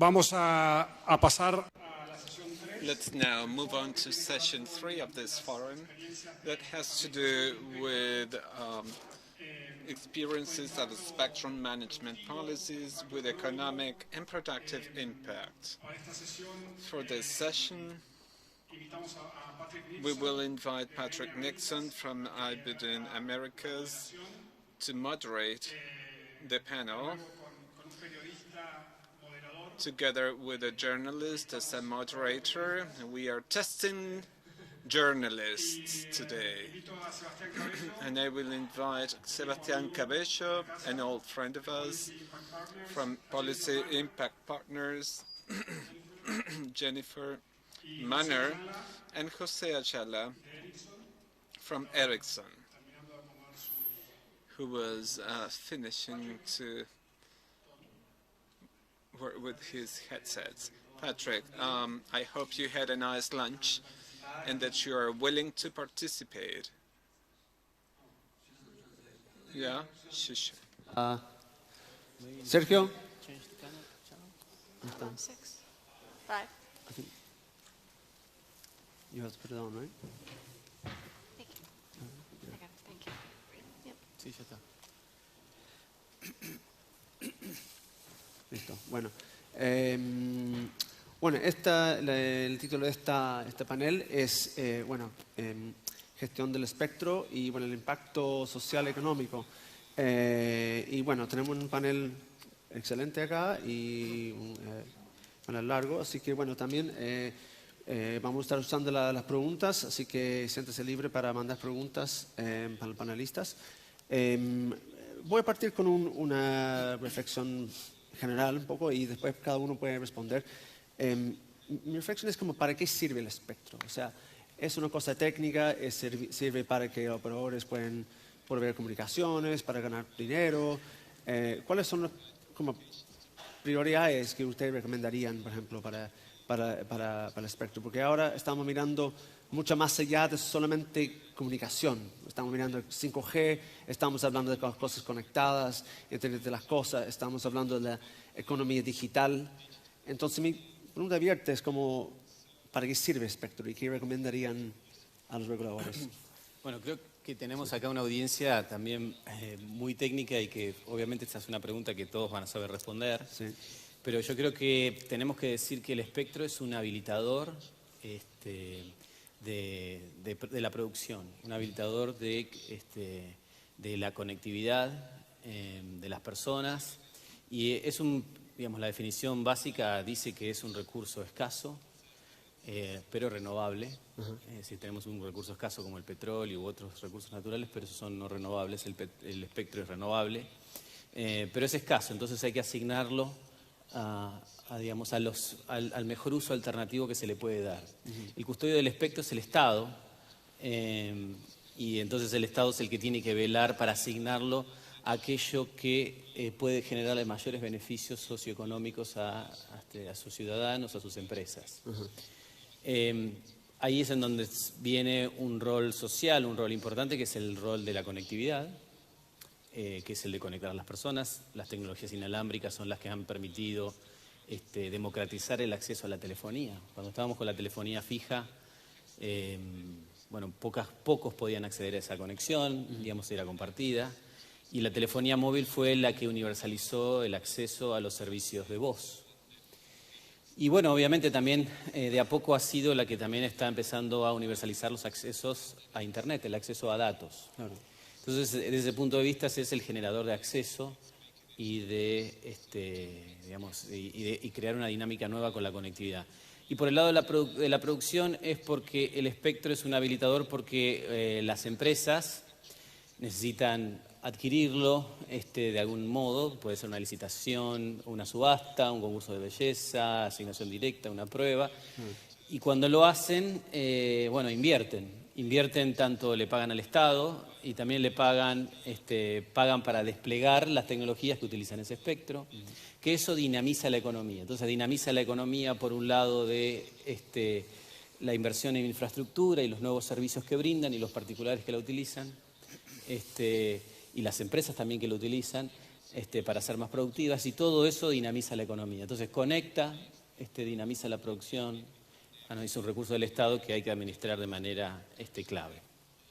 Vamos a pasar a la sesión 3. Let's now move on to session 3 of this forum that has to do with experiences of spectrum management policies with economic and productive impact. For this session, we will invite Patrick Nixon from IBIDIN Americas to moderate the panel, together with a journalist as a moderator. We are testing journalists today. And I will invite Sebastián Cabello, an old friend of us, from Policy Impact Partners, Jennifer Manner, and Jose Ayala from Ericsson, who was finishing to work with his headsets. Patrick, I hope you had a nice lunch and that you are willing to participate. Yeah? Shush. Sergio? 6, 5. I think you have to put it on, right? Thank you. I got it. Thank you. Yep. Sí, ya está. Listo. Bueno. El título de este panel es gestión del espectro y el impacto social económico. Tenemos un panel excelente acá y un panel largo, así que también vamos a estar usando las preguntas, así que siéntese libre para mandar preguntas para los panelistas. Voy a partir con una reflexión general un poco y después cada uno puede responder. Mi reflexión es como ¿para qué sirve el espectro? O sea, es una cosa técnica, sirve para que operadores puedan proveer comunicaciones, para ganar dinero. ¿Cuáles son las prioridades que ustedes recomendarían, por ejemplo, para el espectro? Porque ahora estamos mirando mucho más allá de solamente comunicación. Estamos mirando 5G, estamos hablando de cosas conectadas, Internet de las cosas, estamos hablando de la economía digital. Entonces, mi pregunta abierta es como, ¿para qué sirve el espectro y qué recomendarían a los reguladores? Bueno, creo que tenemos acá una audiencia también muy técnica y que obviamente esta es una pregunta que todos van a saber responder. Sí. Pero yo creo que tenemos que decir que el espectro es un habilitador de la producción, un habilitador de la conectividad de las personas y es la definición básica dice que es un recurso escaso, pero renovable. Si tenemos un recurso escaso como el petróleo u otros recursos naturales, pero esos son no renovables, el espectro es renovable, pero es escaso, entonces hay que asignarlo al mejor uso alternativo que se le puede dar. El custodio del espectro es el Estado, y entonces el Estado es el que tiene que velar para asignarlo a aquello que puede generarle mayores beneficios socioeconómicos a sus ciudadanos, a sus empresas. Ahí es en donde viene un rol social, un rol importante, que es el rol de la conectividad, que es el de conectar a las personas. Las tecnologías inalámbricas son las que han permitido democratizar el acceso a la telefonía. Cuando estábamos con la telefonía fija, pocos podían acceder a esa conexión, era compartida. Y la telefonía móvil fue la que universalizó el acceso a los servicios de voz. Y obviamente también de a poco ha sido la que también está empezando a universalizar los accesos a Internet, el acceso a datos. Claro. Entonces, desde ese punto de vista, es el generador de acceso y y crear una dinámica nueva con la conectividad. Y por el lado de la producción es porque el espectro es un habilitador porque las empresas necesitan adquirirlo de algún modo, puede ser una licitación, una subasta, un concurso de belleza, asignación directa, una prueba. Y cuando lo hacen, invierten tanto, le pagan al Estado y también le pagan para desplegar las tecnologías que utilizan ese espectro, que eso dinamiza la economía. Entonces dinamiza la economía por un lado de la inversión en infraestructura y los nuevos servicios que brindan y los particulares que la utilizan, y las empresas también que lo utilizan, para ser más productivas, y todo eso dinamiza la economía. Entonces conecta, dinamiza la producción. Es un recurso del Estado que hay que administrar de manera clave.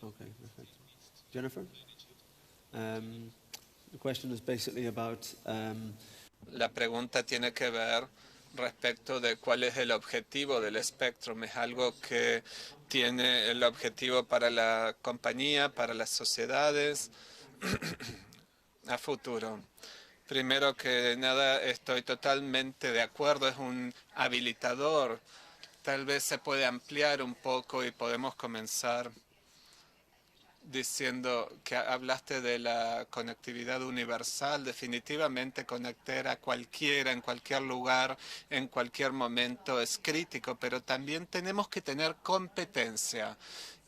Okay, perfect. Jennifer? The question is basically about La pregunta tiene que ver respecto de cuál es el objetivo del Spectrum. Es algo que tiene el objetivo para la compañía, para las sociedades a futuro. Primero que nada, estoy totalmente de acuerdo, es un habilitador. Tal vez se puede ampliar un poco y podemos comenzar diciendo que hablaste de la conectividad universal. Definitivamente conectar a cualquiera, en cualquier lugar, en cualquier momento es crítico, pero también tenemos que tener competencia.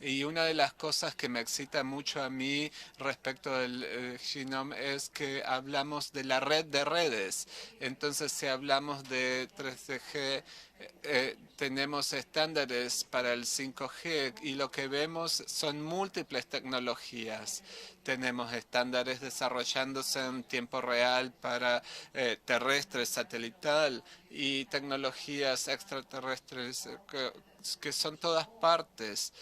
Y una de las cosas que me excita mucho a mí respecto del Genome es que hablamos de la red de redes. Entonces, si hablamos de 3G, tenemos estándares para el 5G y lo que vemos son múltiples tecnologías. Tenemos estándares desarrollándose en tiempo real para terrestre, satelital y tecnologías extraterrestres que son todas partes.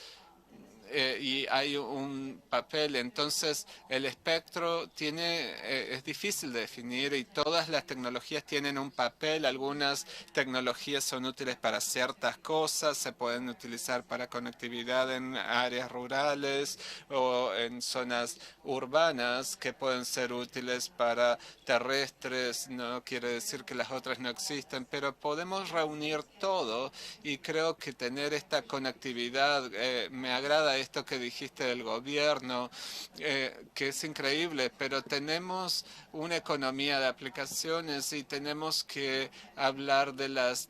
Y hay un papel. Entonces, el espectro es difícil de definir y todas las tecnologías tienen un papel. Algunas tecnologías son útiles para ciertas cosas, se pueden utilizar para conectividad en áreas rurales o en zonas urbanas que pueden ser útiles para terrestres. No quiere decir que las otras no existen, pero podemos reunir todo y creo que tener esta conectividad, me agrada esto que dijiste del gobierno, que es increíble, pero tenemos una economía de aplicaciones y tenemos que hablar de las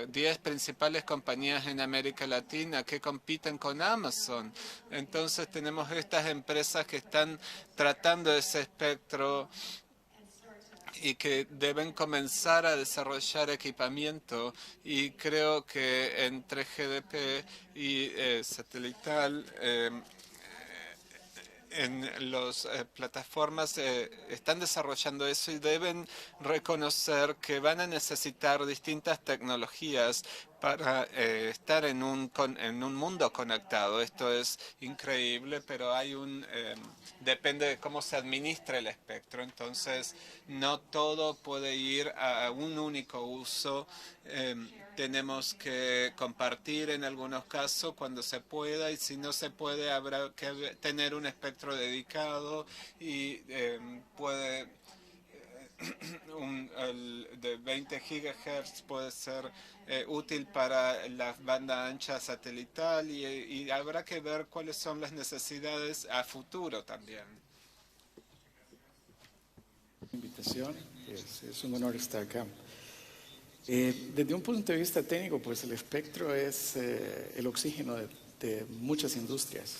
10 principales compañías en América Latina que compiten con Amazon. Entonces tenemos estas empresas que están tratando ese espectro y que deben comenzar a desarrollar equipamiento, y creo que entre GDP y satelital en las plataformas están desarrollando eso y deben reconocer que van a necesitar distintas tecnologías para estar en un mundo conectado. Esto es increíble, pero depende de cómo se administra el espectro. Entonces, no todo puede ir a un único uso. Tenemos que compartir en algunos casos cuando se pueda, y si no se puede habrá que tener un espectro dedicado y el de 20 GHz puede ser útil para la banda ancha satelital y habrá que ver cuáles son las necesidades a futuro también. Invitación, es un honor estar acá. Desde un punto de vista técnico, pues el espectro es el oxígeno de muchas industrias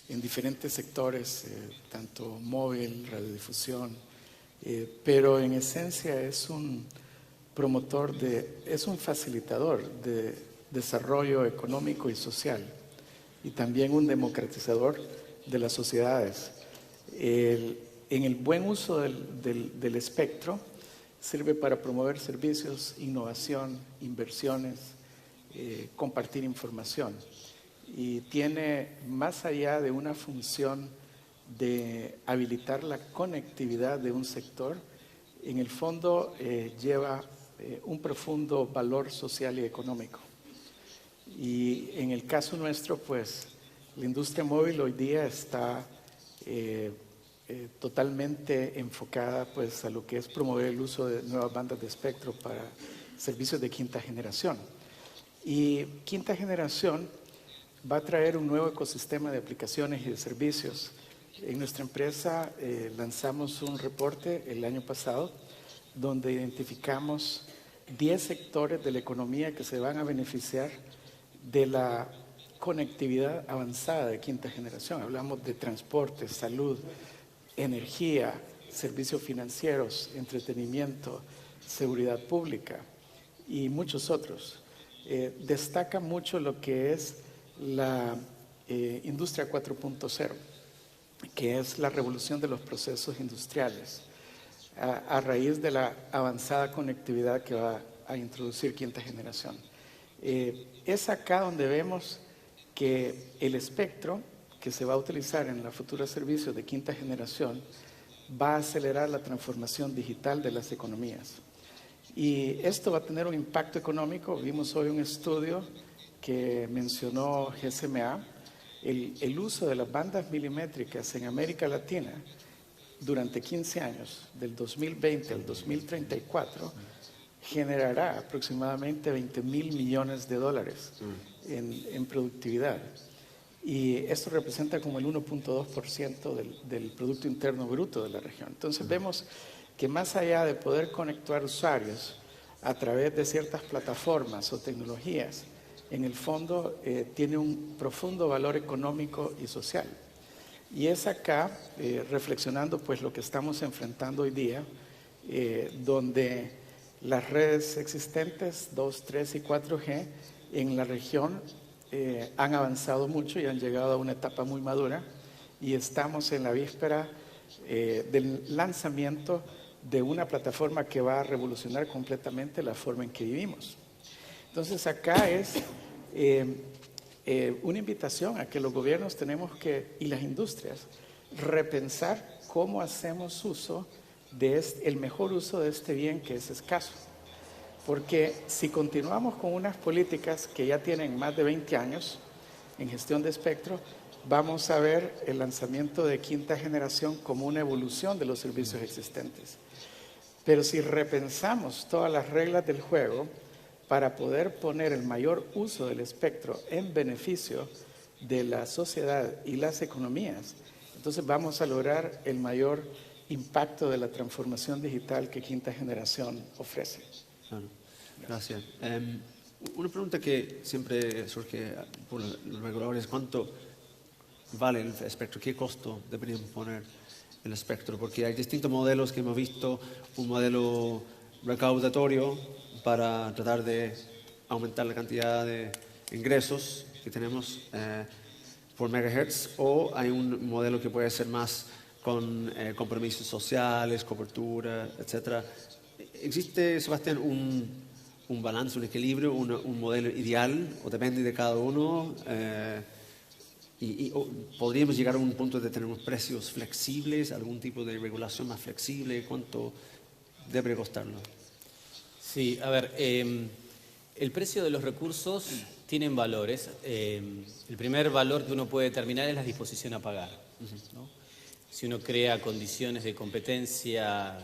en diferentes sectores, tanto móvil, radiodifusión, pero en esencia es un promotor es un facilitador de desarrollo económico y social, y también un democratizador de las sociedades. En el buen uso del espectro, sirve para promover servicios, innovación, inversiones, compartir información. Y tiene, más allá de una función de habilitar la conectividad de un sector, en el fondo lleva un profundo valor social y económico. Y en el caso nuestro, pues, la industria móvil hoy día está totalmente enfocada pues a lo que es promover el uso de nuevas bandas de espectro para servicios de quinta generación. Y quinta generación va a traer un nuevo ecosistema de aplicaciones y de servicios. En nuestra empresa lanzamos un reporte el año pasado donde identificamos 10 sectores de la economía que se van a beneficiar de la conectividad avanzada de quinta generación. Hablamos de transporte, salud, energía, servicios financieros, entretenimiento, seguridad pública y muchos otros. Destaca mucho lo que es la industria 4.0. que es la revolución de los procesos industriales, a raíz de la avanzada conectividad que va a introducir quinta generación. Es acá donde vemos que el espectro que se va a utilizar en los futuros servicios de quinta generación va a acelerar la transformación digital de las economías. Y esto va a tener un impacto económico. Vimos hoy un estudio que mencionó GSMA, el uso de las bandas milimétricas en América Latina durante 15 años, del 2020 al 2034, generará aproximadamente 20.000 millones de dólares en productividad. Y esto representa como el 1.2% del Producto Interno Bruto de la región. Entonces vemos que más allá de poder conectar usuarios a través de ciertas plataformas o tecnologías, en el fondo tiene un profundo valor económico y social. Y es acá, reflexionando pues lo que estamos enfrentando hoy día, donde las redes existentes 2, 3 y 4G en la región han avanzado mucho y han llegado a una etapa muy madura, y estamos en la víspera del lanzamiento de una plataforma que va a revolucionar completamente la forma en que vivimos. Entonces acá es una invitación a que los gobiernos y las industrias repensar cómo hacemos uso de el mejor uso de este bien que es escaso. Porque si continuamos con unas políticas que ya tienen más de 20 años en gestión de espectro, vamos a ver el lanzamiento de quinta generación como una evolución de los servicios existentes. Pero si repensamos todas las reglas del juego para poder poner el mayor uso del espectro en beneficio de la sociedad y las economías, entonces vamos a lograr el mayor impacto de la transformación digital que quinta generación ofrece. Claro. Gracias. Una pregunta que siempre surge por los reguladores: ¿cuánto vale el espectro? ¿Qué costo deberían poner el espectro? Porque hay distintos modelos que hemos visto. Un modelo recaudatorio para tratar de aumentar la cantidad de ingresos que tenemos por megahertz, o hay un modelo que puede ser más con compromisos sociales, cobertura, etc. ¿Existe, Sebastián, un balance, un equilibrio, un modelo ideal, o depende de cada uno? ¿O podríamos llegar a un punto de tener unos precios flexibles, algún tipo de regulación más flexible? ¿Cuánto debe costarlo? Sí, a ver, el precio de los recursos tienen valores. El primer valor que uno puede determinar es la disposición a pagar, ¿no? Si uno crea condiciones de competencia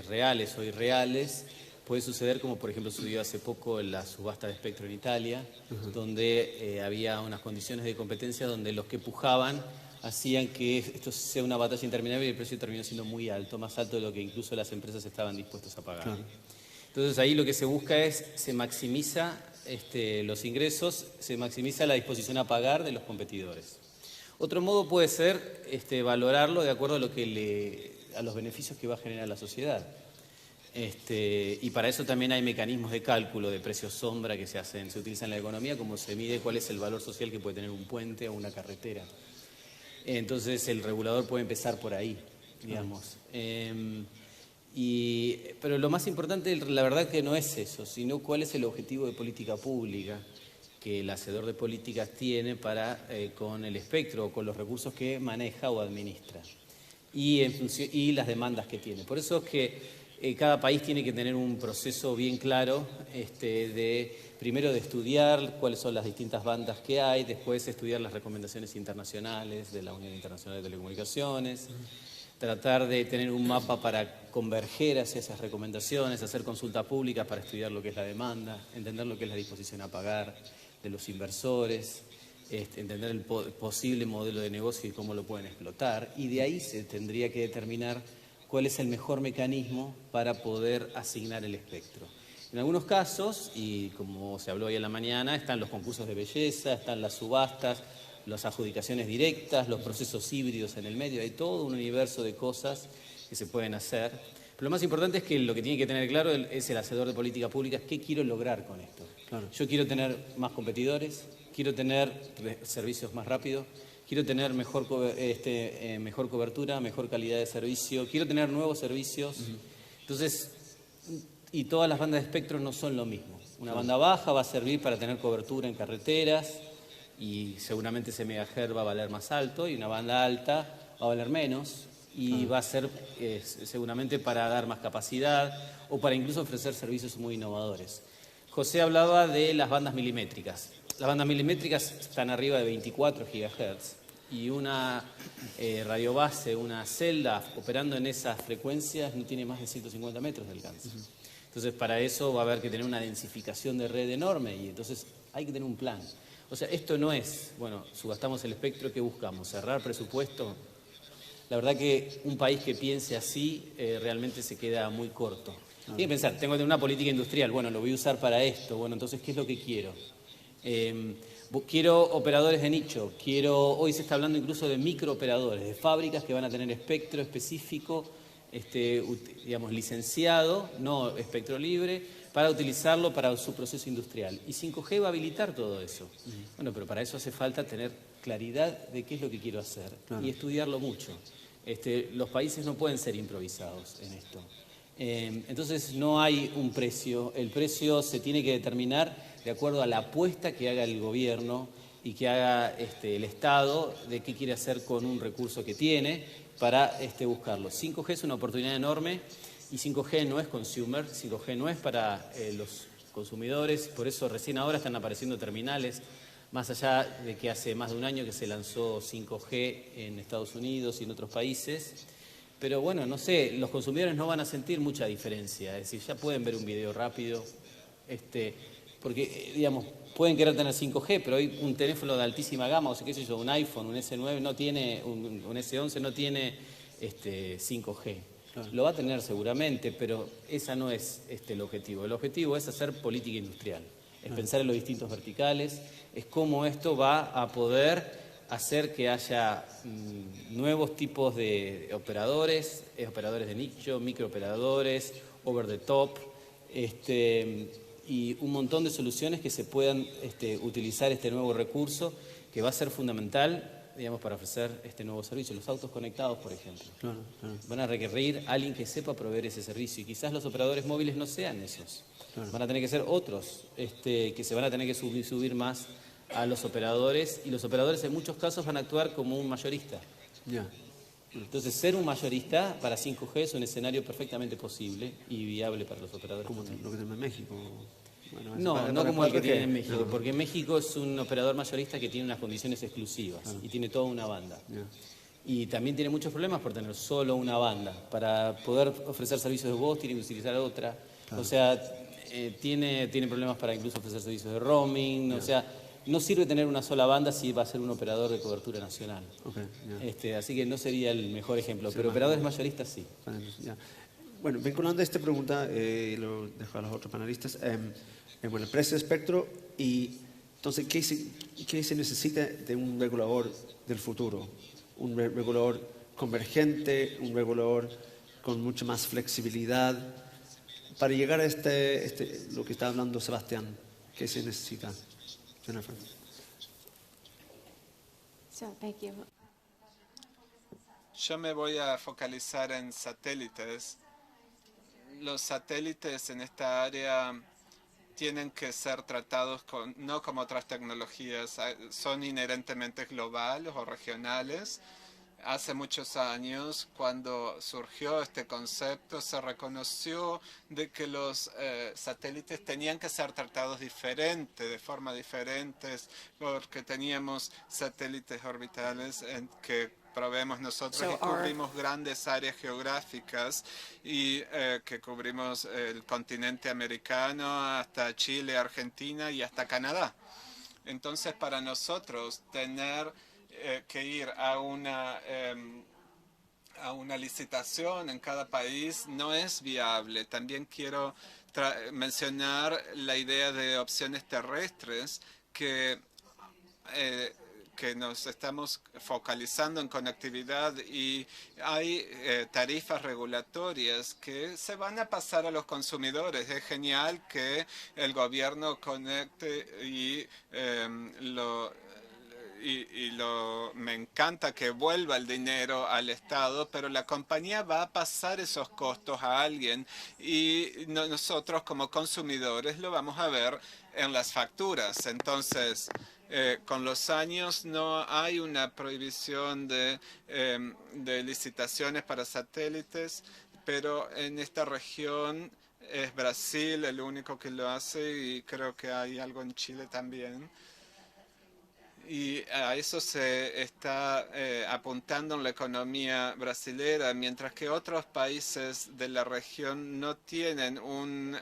reales o irreales, puede suceder como por ejemplo sucedió hace poco en la subasta de espectro en Italia, donde había unas condiciones de competencia donde los que pujaban hacían que esto sea una batalla interminable y el precio terminó siendo muy alto, más alto de lo que incluso las empresas estaban dispuestas a pagar. Claro. Entonces ahí lo que se busca es, se maximiza los ingresos, se maximiza la disposición a pagar de los competidores. Otro modo puede ser valorarlo de acuerdo a a los beneficios que va a generar la sociedad. Y para eso también hay mecanismos de cálculo de precios sombra que se utilizan en la economía, como se mide cuál es el valor social que puede tener un puente o una carretera. Entonces el regulador puede empezar por ahí, digamos. Pero lo más importante, la verdad, que no es eso, sino cuál es el objetivo de política pública que el hacedor de políticas tiene con el espectro o con los recursos que maneja o administra y las demandas que tiene. Por eso es que cada país tiene que tener un proceso bien claro primero de estudiar cuáles son las distintas bandas que hay, después estudiar las recomendaciones internacionales de la Unión Internacional de Telecomunicaciones, tratar de tener un mapa para converger hacia esas recomendaciones, hacer consulta pública para estudiar lo que es la demanda, entender lo que es la disposición a pagar de los inversores, entender el posible modelo de negocio y cómo lo pueden explotar, y de ahí se tendría que determinar cuál es el mejor mecanismo para poder asignar el espectro. En algunos casos, y como se habló hoy en la mañana, están los concursos de belleza, están las subastas, las adjudicaciones directas, los procesos híbridos en el medio. Hay todo un universo de cosas que se pueden hacer. Pero lo más importante es que lo que tiene que tener claro es el hacedor de política pública. ¿Qué quiero lograr con esto? Claro. Yo quiero tener más competidores, quiero tener servicios más rápidos, quiero tener mejor cobertura, mejor calidad de servicio, quiero tener nuevos servicios. Entonces, y todas las bandas de espectro no son lo mismo. Una banda baja va a servir para tener cobertura en carreteras y seguramente ese megahertz va a valer más alto, y una banda alta va a valer menos y va a ser seguramente para dar más capacidad o para incluso ofrecer servicios muy innovadores. José hablaba de las bandas milimétricas. Las bandas milimétricas están arriba de 24 GHz y una radiobase, una celda operando en esas frecuencias no tiene más de 150 metros de alcance. Entonces, para eso va a haber que tener una densificación de red enorme y entonces hay que tener un plan. O sea, esto no es, bueno, subastamos el espectro, ¿qué buscamos? ¿Cerrar presupuesto? La verdad que un país que piense así realmente se queda muy corto. Tiene que pensar, tengo que tener una política industrial, bueno, lo voy a usar para esto, bueno, entonces, ¿qué es lo que quiero? Quiero operadores de nicho, hoy se está hablando incluso de microoperadores, de fábricas que van a tener espectro específico, digamos, licenciado, no espectro libre, para utilizarlo para su proceso industrial. Y 5G va a habilitar todo eso. Bueno, pero para eso hace falta tener claridad de qué es lo que quiero hacer y estudiarlo mucho. Los países no pueden ser improvisados en esto. Entonces no hay un precio, el precio se tiene que determinar de acuerdo a la apuesta que haga el gobierno y que haga el Estado de qué quiere hacer con un recurso que tiene para buscarlo. 5G es una oportunidad enorme y 5G no es consumer, 5G no es para los consumidores, por eso recién ahora están apareciendo terminales, más allá de que hace más de un año que se lanzó 5G en Estados Unidos y en otros países. Pero bueno, no sé, los consumidores no van a sentir mucha diferencia, es decir, ya pueden ver un video rápido, porque, digamos, pueden querer tener 5G, pero hoy un teléfono de altísima gama, o sea, qué sé yo, un iPhone, un S9 no tiene, un S11 no tiene 5G. Claro. Lo va a tener seguramente, pero ese no es el objetivo. El objetivo es hacer política industrial, es pensar en los distintos verticales, es cómo esto va a poder hacer que haya nuevos tipos de operadores, operadores de nicho, microoperadores, over the top, y un montón de soluciones que se puedan utilizar este nuevo recurso que va a ser fundamental, digamos, para ofrecer este nuevo servicio. Los autos conectados, por ejemplo, van a requerir a alguien que sepa proveer ese servicio y quizás los operadores móviles no sean esos. Van a tener que ser otros que se van a tener que subir más a los operadores y los operadores en muchos casos van a actuar como un mayorista. Entonces, ser un mayorista para 5G es un escenario perfectamente posible y viable para los operadores. Como lo que tenemos en México. Bueno, no como el que tiene en México, porque México es un operador mayorista que tiene unas condiciones exclusivas y tiene toda una banda. Y también tiene muchos problemas por tener solo una banda. Para poder ofrecer servicios de voz tiene que utilizar otra. O sea, tiene problemas para incluso ofrecer servicios de roaming. O sea, no sirve tener una sola banda si va a ser un operador de cobertura nacional. Así que no sería el mejor ejemplo, pero operadores mayoristas sí. Bueno, vinculando a esta pregunta, lo dejo a los otros panelistas. Bueno, el precio de espectro y entonces, ¿qué se necesita de un regulador del futuro? Un regulador convergente, un regulador con mucha más flexibilidad. Para llegar a lo que está hablando Sebastián, ¿qué se necesita? Jennifer. So, thank you. Yo me voy a focalizar en satélites. Los satélites en esta área tienen que ser tratados no como otras tecnologías, son inherentemente globales o regionales. Hace muchos años, cuando surgió este concepto, se reconoció de que los satélites tenían que ser tratados de forma diferente, porque teníamos satélites orbitales que proveemos nosotros y cubrimos grandes áreas geográficas y que cubrimos el continente americano hasta Chile, Argentina y hasta Canadá. Entonces, para nosotros tener que ir a una licitación en cada país no es viable. También quiero mencionar la idea de opciones terrestres que nos estamos focalizando en conectividad y hay tarifas regulatorias que se van a pasar a los consumidores. Es genial que el gobierno conecte y me encanta que vuelva el dinero al Estado, pero la compañía va a pasar esos costos a alguien y nosotros como consumidores lo vamos a ver en las facturas. Entonces, con los años no hay una prohibición de licitaciones para satélites, pero en esta región es Brasil el único que lo hace y creo que hay algo en Chile también. Y a eso se está apuntando en la economía brasilera, mientras que otros países de la región no tienen un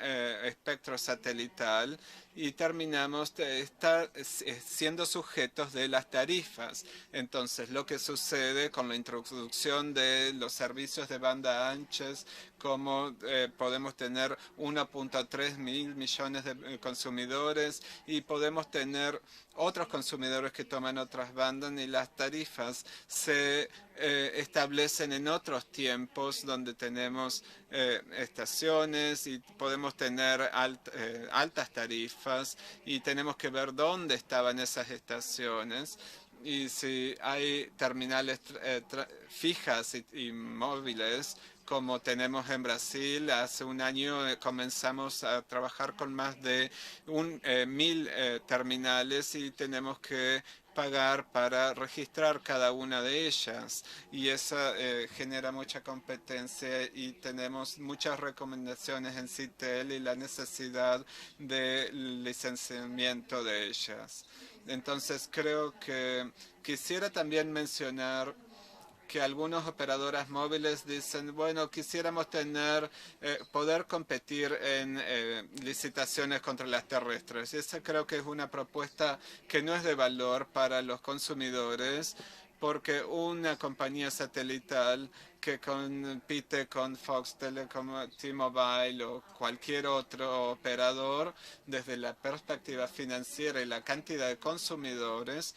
espectro satelital y terminamos de estar siendo sujetos de las tarifas. Entonces, lo que sucede con la introducción de los servicios de banda anchas, como podemos tener 1.3 mil millones de consumidores y podemos tener otros consumidores que toman otras bandas y las tarifas se establecen en otros tiempos donde tenemos estaciones y podemos tener altas tarifas y tenemos que ver dónde estaban esas estaciones. Y si hay terminales fijas y móviles, como tenemos en Brasil, hace un año comenzamos a trabajar con más de 1000 terminales y tenemos que pagar para registrar cada una de ellas y eso genera mucha competencia y tenemos muchas recomendaciones en CITEL y la necesidad de licenciamiento de ellas. Entonces creo que quisiera también mencionar que algunos operadoras móviles dicen, bueno, quisiéramos poder competir en licitaciones contra las terrestres. Y esa creo que es una propuesta que no es de valor para los consumidores, porque una compañía satelital que compite con Fox Telecom, T-Mobile o cualquier otro operador, desde la perspectiva financiera y la cantidad de consumidores,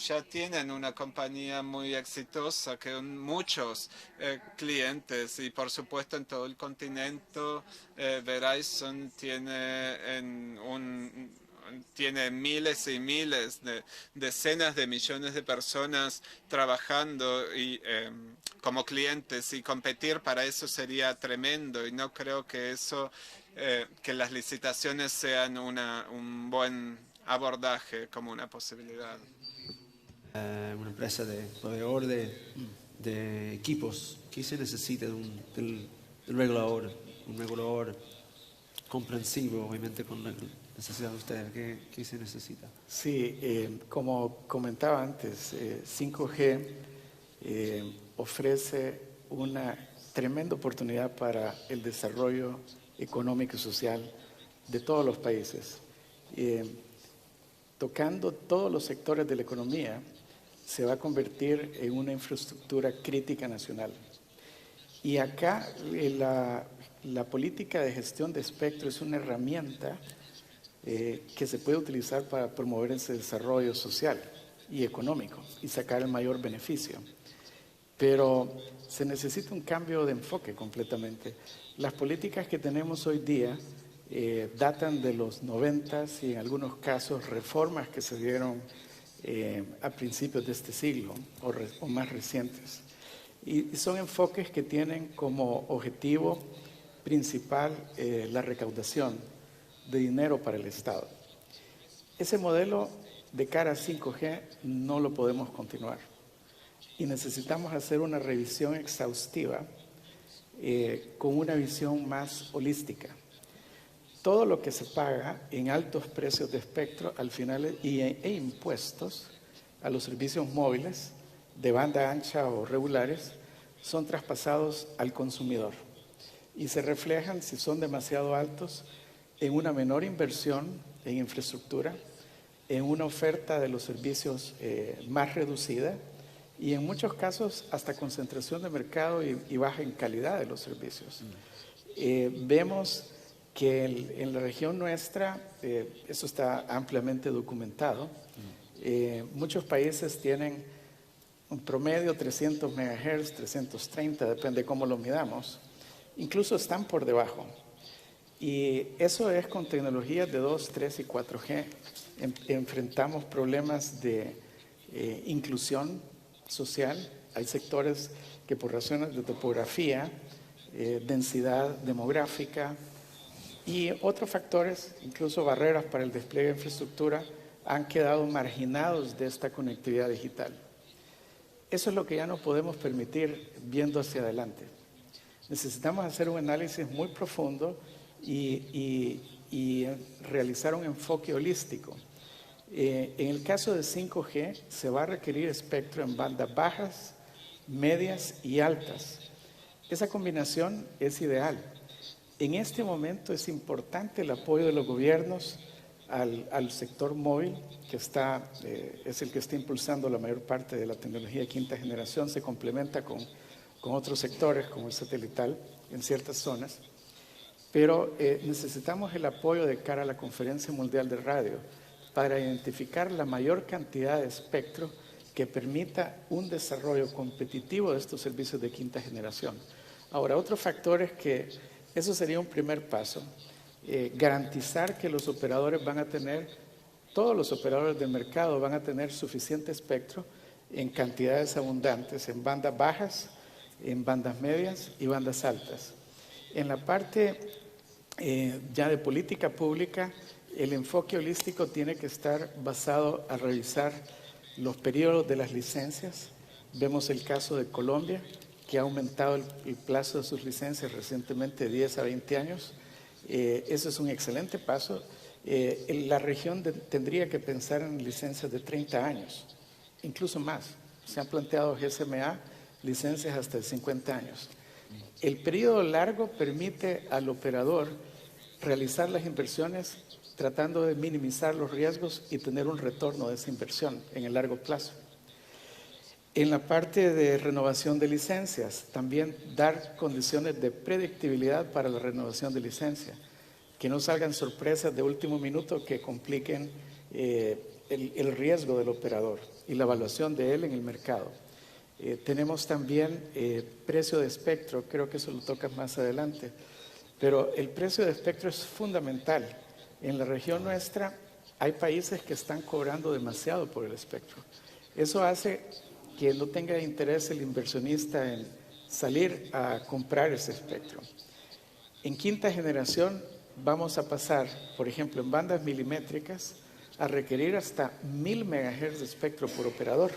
ya tienen una compañía muy exitosa que muchos clientes y por supuesto en todo el continente Verizon tiene miles y miles decenas de millones de personas trabajando y como clientes y competir para eso sería tremendo y no creo que que las licitaciones sean un buen abordaje como una posibilidad. Una empresa de proveedor de equipos. ¿Qué se necesita del regulador? Un regulador comprensivo, obviamente, con la necesidad de ustedes. ¿Qué se necesita? Sí, como comentaba antes, 5G ofrece una tremenda oportunidad para el desarrollo económico y social de todos los países. Tocando todos los sectores de la economía, se va a convertir en una infraestructura crítica nacional. Y acá la política de gestión de espectro es una herramienta que se puede utilizar para promover ese desarrollo social y económico y sacar el mayor beneficio. Pero se necesita un cambio de enfoque completamente. Las políticas que tenemos hoy día datan de los 90s y en algunos casos reformas que se dieron a principios de este siglo o más recientes. Y son enfoques que tienen como objetivo principal la recaudación de dinero para el Estado. Ese modelo de cara a 5G no lo podemos continuar y necesitamos hacer una revisión exhaustiva con una visión más holística. Todo lo que se paga en altos precios de espectro al final e impuestos a los servicios móviles de banda ancha o regulares son traspasados al consumidor y se reflejan, si son demasiado altos, en una menor inversión en infraestructura, en una oferta de los servicios más reducida y en muchos casos hasta concentración de mercado y baja en calidad de los servicios. Vemos que en la región nuestra, eso está ampliamente documentado, muchos países tienen un promedio 300 MHz, 330, depende cómo lo midamos, incluso están por debajo. Y eso es con tecnologías de 2, 3 y 4G. enfrentamos problemas de inclusión social. Hay sectores que por razones de topografía, densidad demográfica y otros factores, incluso barreras para el despliegue de infraestructura, han quedado marginados de esta conectividad digital. Eso es lo que ya no podemos permitir viendo hacia adelante. Necesitamos hacer un análisis muy profundo y realizar un enfoque holístico. En el caso de 5G se va a requerir espectro en bandas bajas, medias y altas. Esa combinación es ideal. En este momento es importante el apoyo de los gobiernos al sector móvil, que es el que está impulsando la mayor parte de la tecnología de quinta generación. Se complementa con otros sectores como el satelital en ciertas zonas. Pero necesitamos el apoyo de cara a la Conferencia Mundial de Radio para identificar la mayor cantidad de espectro que permita un desarrollo competitivo de estos servicios de quinta generación. Ahora, otro factor es que eso sería un primer paso, garantizar que los operadores van a tener, todos los operadores del mercado van a tener suficiente espectro en cantidades abundantes, en bandas bajas, en bandas medias y bandas altas. En la parte ya de política pública, el enfoque holístico tiene que estar basado a revisar los periodos de las licencias. Vemos el caso de Colombia, que ha aumentado el plazo de sus licencias recientemente de 10 a 20 años. Eso es un excelente paso. La región tendría que pensar en licencias de 30 años, incluso más. Se han planteado GSMA licencias hasta de 50 años. El periodo largo permite al operador realizar las inversiones tratando de minimizar los riesgos y tener un retorno de esa inversión en el largo plazo. En la parte de renovación de licencias, también dar condiciones de predictibilidad para la renovación de licencia, que no salgan sorpresas de último minuto que compliquen el riesgo del operador y la evaluación de él en el mercado. Tenemos también precio de espectro, creo que eso lo tocas más adelante, pero el precio de espectro es fundamental. En la región nuestra hay países que están cobrando demasiado por el espectro. Eso hace que no tenga interés el inversionista en salir a comprar ese espectro. En quinta generación vamos a pasar, por ejemplo, en bandas milimétricas, a requerir hasta 1000 MHz de espectro por operador.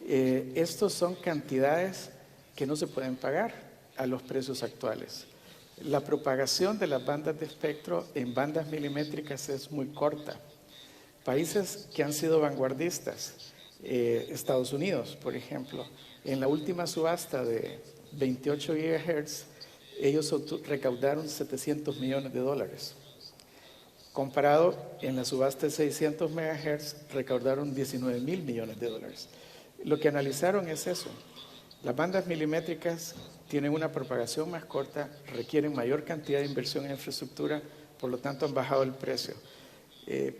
Estos son cantidades que no se pueden pagar a los precios actuales. La propagación de las bandas de espectro en bandas milimétricas es muy corta. Países que han sido vanguardistas, Estados Unidos, por ejemplo, en la última subasta de 28 GHz, ellos recaudaron $700 millones. Comparado, en la subasta de 600 MHz, recaudaron $19.000 millones. Lo que analizaron es eso. Las bandas milimétricas tienen una propagación más corta, requieren mayor cantidad de inversión en infraestructura, por lo tanto han bajado el precio.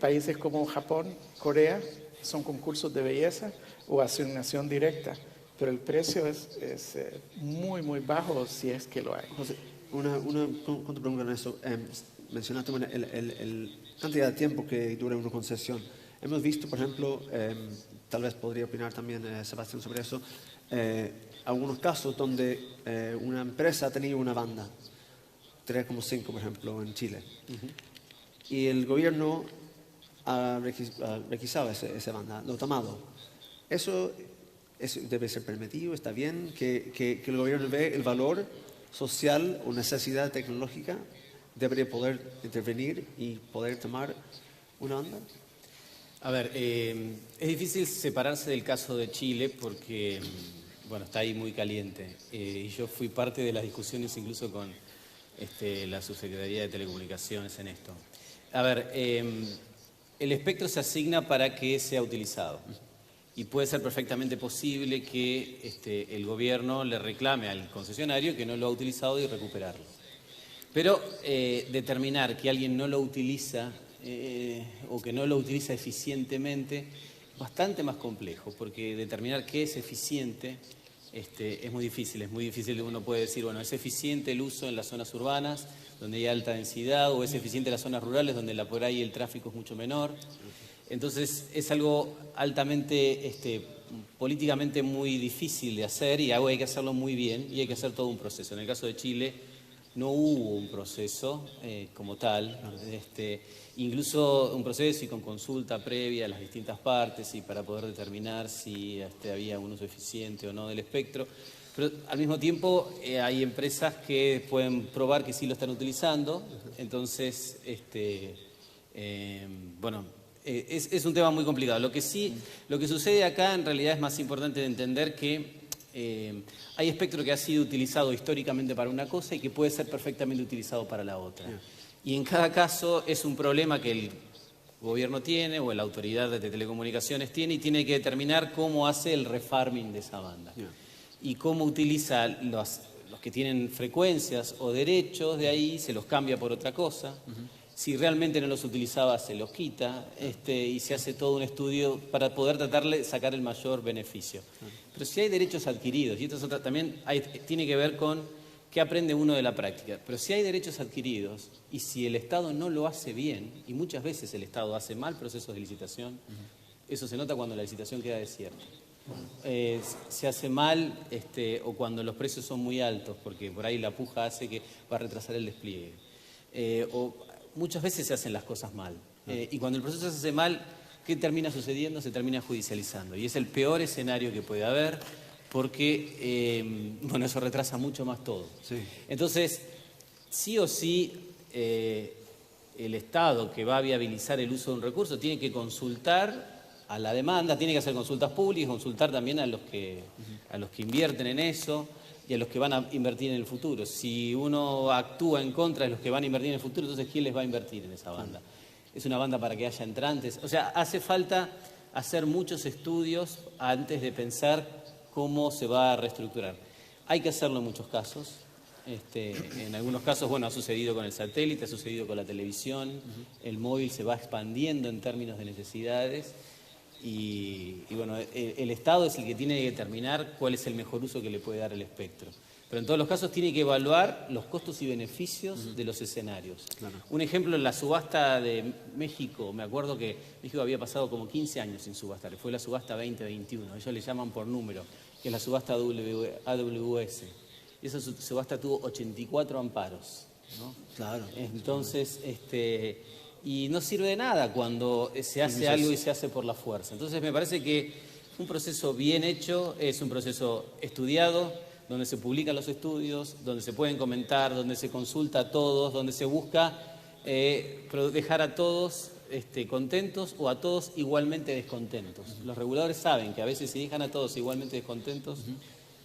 Países como Japón, Corea, son concursos de belleza o asignación directa, pero el precio es muy, muy bajo si es que lo hay. José, una pregunta en eso. Mencionaste la cantidad de tiempo que dura una concesión. Hemos visto, por ejemplo, tal vez podría opinar también Sebastián sobre eso, algunos casos donde una empresa ha tenido una banda, 3,5 por ejemplo en Chile, y el gobierno ha requisado esa banda, lo ha tomado. Eso debe ser permitido, está bien que el gobierno ve el valor social o necesidad tecnológica, debería poder intervenir y poder tomar una banda. A ver, es difícil separarse del caso de Chile porque, bueno, está ahí muy caliente. Y yo fui parte de las discusiones incluso con la Subsecretaría de Telecomunicaciones en esto. A ver, el espectro se asigna para que sea utilizado. Y puede ser perfectamente posible que el gobierno le reclame al concesionario que no lo ha utilizado y recuperarlo. Pero determinar que alguien no lo utiliza o que no lo utiliza eficientemente es bastante más complejo, porque determinar qué es eficiente es muy difícil. Uno puede decir, bueno, es eficiente el uso en las zonas urbanas, donde hay alta densidad, o es eficiente en las zonas rurales, donde por ahí el tráfico es mucho menor. Entonces, es algo altamente, políticamente muy difícil de hacer, y hay que hacerlo muy bien, y hay que hacer todo un proceso. En el caso de Chile, no hubo un proceso como tal, incluso un proceso y con consulta previa a las distintas partes y para poder determinar si había un uso eficiente o no del espectro. Pero al mismo tiempo hay empresas que pueden probar que sí lo están utilizando, entonces, es un tema muy complicado. Lo que sucede acá en realidad es más importante de entender que hay espectro que ha sido utilizado históricamente para una cosa y que puede ser perfectamente utilizado para la otra. Y en cada caso es un problema que el gobierno tiene o la autoridad de telecomunicaciones tiene y tiene que determinar cómo hace el refarming de esa banda. Y cómo utiliza los que tienen frecuencias o derechos de ahí, se los cambia por otra cosa. Si realmente no los utilizaba, se los quita, y se hace todo un estudio para poder tratarle de sacar el mayor beneficio. Pero si hay derechos adquiridos, y esto es también tiene que ver con qué aprende uno de la práctica, pero si hay derechos adquiridos y si el Estado no lo hace bien, y muchas veces el Estado hace mal procesos de licitación, eso se nota cuando la licitación queda desierta. Se hace mal o cuando los precios son muy altos, porque por ahí la puja hace que va a retrasar el despliegue. Muchas veces se hacen las cosas mal. Y cuando el proceso se hace mal, ¿qué termina sucediendo? Se termina judicializando. Y es el peor escenario que puede haber porque, eso retrasa mucho más todo. Sí. Entonces, sí o sí, el Estado que va a viabilizar el uso de un recurso tiene que consultar a la demanda, tiene que hacer consultas públicas, consultar también a los que invierten en eso y a los que van a invertir en el futuro. Si uno actúa en contra de los que van a invertir en el futuro, entonces ¿quién les va a invertir en esa banda? Es una banda para que haya entrantes. O sea, hace falta hacer muchos estudios antes de pensar cómo se va a reestructurar. Hay que hacerlo en muchos casos. En algunos casos, ha sucedido con el satélite, ha sucedido con la televisión. El móvil se va expandiendo en términos de necesidades. Y el Estado es el que tiene que determinar cuál es el mejor uso que le puede dar el espectro. Pero en todos los casos tiene que evaluar los costos y beneficios de los escenarios. Claro. Un ejemplo, en la subasta de México, me acuerdo que México había pasado como 15 años sin subastar, fue la subasta 2021, ellos le llaman por número, que es la subasta AWS. Y esa subasta tuvo 84 amparos, ¿no? Claro. Entonces, y no sirve de nada cuando se hace algo y se hace por la fuerza. Entonces me parece que un proceso bien hecho es un proceso estudiado, donde se publican los estudios, donde se pueden comentar, donde se consulta a todos, donde se busca dejar a todos contentos o a todos igualmente descontentos. Los reguladores saben que a veces si dejan a todos igualmente descontentos,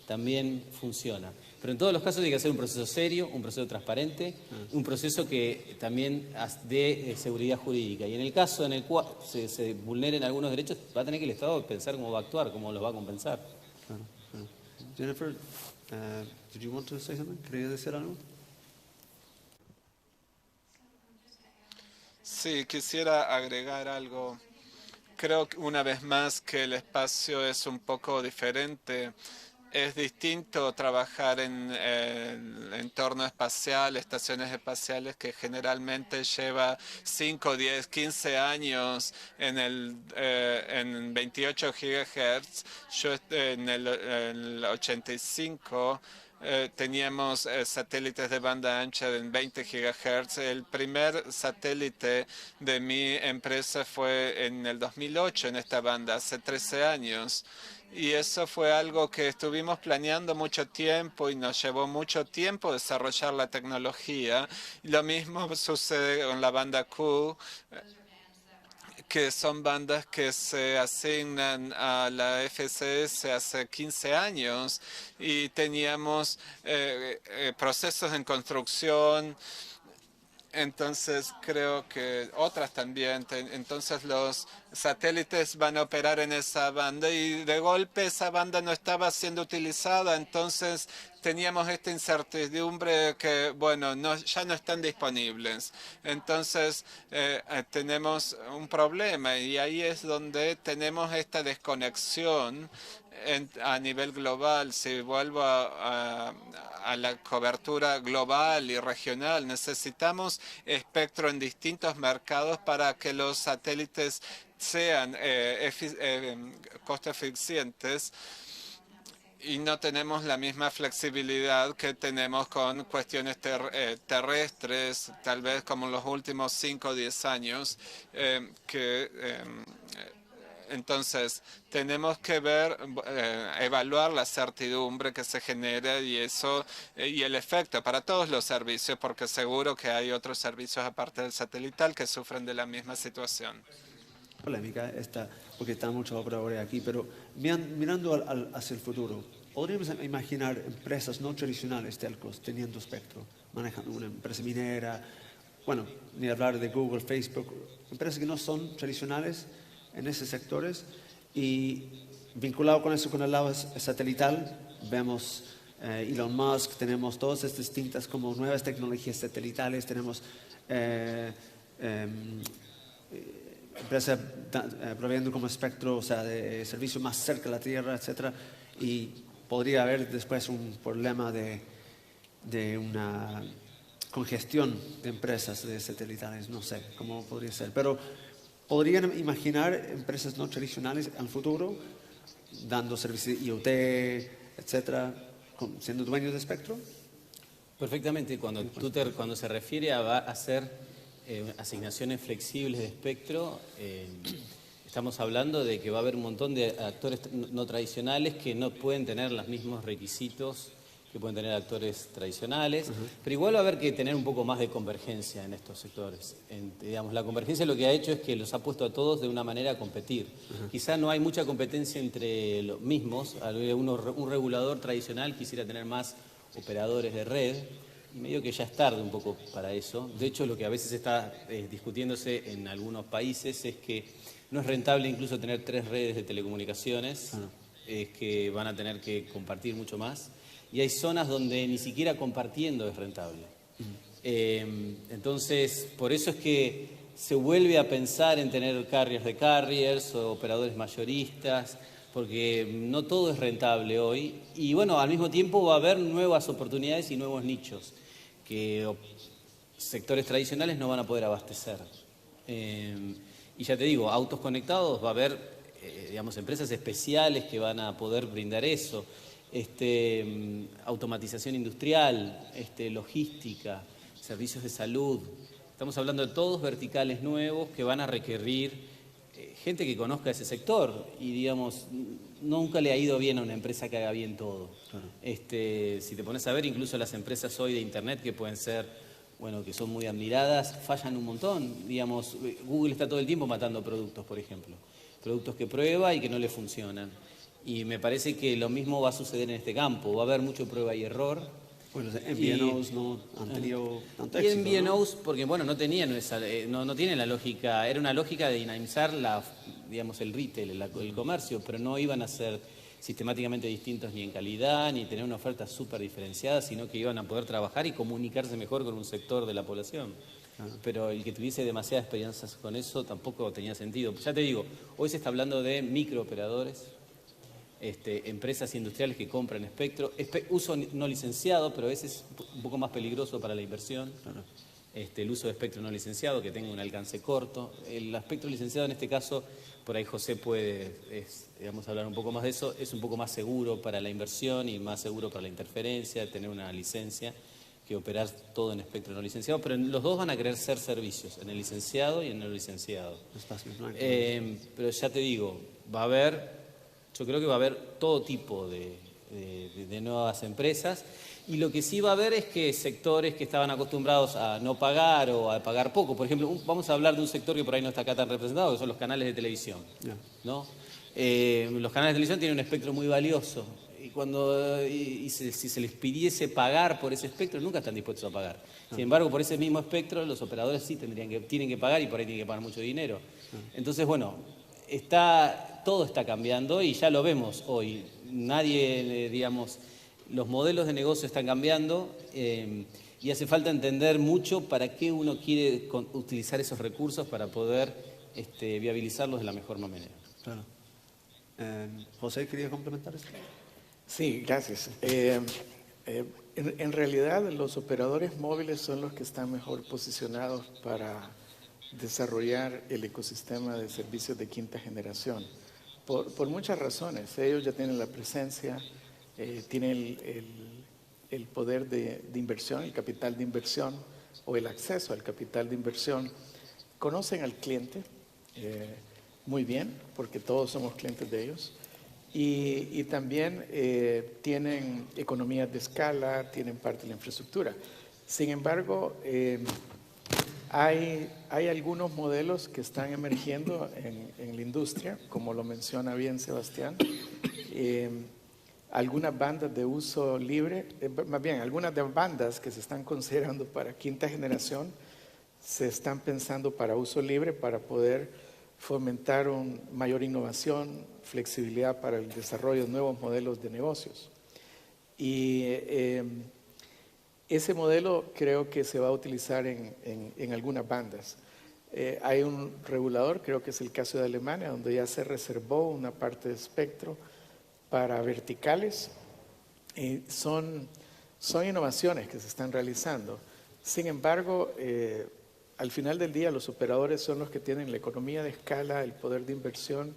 también funciona. Pero en todos los casos hay que hacer un proceso serio, un proceso transparente, un proceso que también dé seguridad jurídica. Y en el caso en el cual se vulneren algunos derechos, va a tener que el Estado pensar cómo va a actuar, cómo los va a compensar. Claro. Jennifer, did you want to say something? ¿Querías decir algo? Sí, quisiera agregar algo. Creo que una vez más que el espacio es un poco diferente. Es distinto trabajar en el entorno espacial, estaciones espaciales, que generalmente lleva 5, 10, 15 años en 28 GHz. Yo en el 85 teníamos satélites de banda ancha en 20 GHz. El primer satélite de mi empresa fue en el 2008 en esta banda, hace 13 años. Y eso fue algo que estuvimos planeando mucho tiempo y nos llevó mucho tiempo desarrollar la tecnología. Lo mismo sucede con la banda Q, que son bandas que se asignan a la FCS hace 15 años y teníamos procesos en construcción. Entonces creo que otras también. Entonces los satélites van a operar en esa banda y de golpe esa banda no estaba siendo utilizada. Entonces teníamos esta incertidumbre que, ya no están disponibles. Entonces tenemos un problema y ahí es donde tenemos esta desconexión a nivel global, si vuelvo a la cobertura global y regional, necesitamos espectro en distintos mercados para que los satélites sean costo eficientes. Y no tenemos la misma flexibilidad que tenemos con cuestiones terrestres, tal vez como en los últimos 5 o 10 años, entonces tenemos que evaluar la certidumbre que se genera y eso y el efecto para todos los servicios, porque seguro que hay otros servicios aparte del satelital que sufren de la misma situación. Polémica esta, porque está mucho obra ahora aquí, pero mirando hacia el futuro, ¿podríamos imaginar empresas no tradicionales, telcos, teniendo espectro, manejando una empresa minera, bueno, ni hablar de Google, Facebook, empresas que no son tradicionales en esos sectores? Y vinculado con eso, con el lado satelital, vemos Elon Musk, tenemos todas estas distintas como nuevas tecnologías satelitales, tenemos empresas proveyendo como espectro, o sea, de servicio más cerca de la Tierra, etcétera, y podría haber después un problema de una congestión de empresas de satelitales, no sé cómo podría ser, pero ¿podrían imaginar empresas no tradicionales al futuro dando servicios de IoT, etcétera, siendo dueños de espectro? Perfectamente. Cuando se refiere a hacer asignaciones flexibles de espectro, estamos hablando de que va a haber un montón de actores no tradicionales que no pueden tener los mismos requisitos que pueden tener actores tradicionales, pero igual va a haber que tener un poco más de convergencia en estos sectores. Digamos, la convergencia lo que ha hecho es que los ha puesto a todos de una manera a competir. Quizá no hay mucha competencia entre los mismos. Un regulador tradicional quisiera tener más operadores de red, y medio que ya es tarde un poco para eso. De hecho, lo que a veces está discutiéndose en algunos países es que no es rentable incluso tener 3 redes de telecomunicaciones, es que van a tener que compartir mucho más. Y hay zonas donde ni siquiera compartiendo es rentable. Entonces, por eso es que se vuelve a pensar en tener carriers de carriers o operadores mayoristas, porque no todo es rentable hoy. Y bueno, al mismo tiempo va a haber nuevas oportunidades y nuevos nichos que sectores tradicionales no van a poder abastecer. Y ya te digo, autos conectados va a haber, digamos, empresas especiales que van a poder brindar eso. Automatización industrial, logística, servicios de salud. Estamos hablando de todos verticales nuevos que van a requerir gente que conozca ese sector y, digamos, nunca le ha ido bien a una empresa que haga bien todo. Claro. Si te pones a ver, incluso las empresas hoy de Internet que pueden ser, bueno, que son muy admiradas, fallan un montón. Digamos, Google está todo el tiempo matando productos, por ejemplo. Productos que prueba y que no le funcionan. Y me parece que lo mismo va a suceder en este campo. Va a haber mucho prueba y error. Bueno, MVNOs no han tenido tanto éxito. Y MVNOs, ¿no? Porque bueno, no tenían no tienen la lógica, era una lógica de dinamizar digamos, el retail, el comercio, pero no iban a ser sistemáticamente distintos ni en calidad, ni tener una oferta súper diferenciada, sino que iban a poder trabajar y comunicarse mejor con un sector de la población. Pero el que tuviese demasiadas experiencias con eso tampoco tenía sentido. Ya te digo, hoy se está hablando de microoperadores, empresas industriales que compran espectro, uso no licenciado, pero ese es un poco más peligroso para la inversión. Claro. El uso de espectro no licenciado, que tenga un alcance corto. El espectro licenciado, en este caso, por ahí José puede digamos, hablar un poco más de eso, es un poco más seguro para la inversión y más seguro para la interferencia, tener una licencia, que operar todo en espectro no licenciado, pero los dos van a querer ser servicios, en el licenciado y en el no licenciado. Pero ya te digo, va a haber... Yo creo que va a haber todo tipo de nuevas empresas y lo que sí va a haber es que sectores que estaban acostumbrados a no pagar o a pagar poco, por ejemplo, vamos a hablar de un sector que por ahí no está acá tan representado, que son los canales de televisión. ¿No? Los canales de televisión tienen un espectro muy valioso y si se les pidiese pagar por ese espectro, nunca están dispuestos a pagar. Sin embargo, por ese mismo espectro, los operadores sí tienen que pagar y por ahí tienen que pagar mucho dinero. Entonces, bueno, todo está cambiando y ya lo vemos hoy. Digamos, los modelos de negocio están cambiando y hace falta entender mucho para qué uno quiere utilizar esos recursos para poder viabilizarlos de la mejor manera. Claro. José, ¿quería complementar esto? Sí, gracias. En realidad, los operadores móviles son los que están mejor posicionados para desarrollar el ecosistema de servicios de quinta generación. Por muchas razones. Ellos ya tienen la presencia, tienen el poder de inversión, el capital de inversión o el acceso al capital de inversión. Conocen al cliente muy bien, porque todos somos clientes de ellos. Y también tienen economías de escala, tienen parte de la infraestructura. Sin embargo, hay algunos modelos que están emergiendo en la industria, como lo menciona bien Sebastián. Algunas bandas de uso libre, más bien, algunas de bandas que se están considerando para quinta generación, se están pensando para uso libre para poder fomentar una mayor innovación, flexibilidad para el desarrollo de nuevos modelos de negocios. Y ese modelo creo que se va a utilizar en algunas bandas. Hay un regulador, creo que es el caso de Alemania, donde ya se reservó una parte de espectro para verticales. Son innovaciones que se están realizando. Sin embargo, al final del día los operadores son los que tienen la economía de escala, el poder de inversión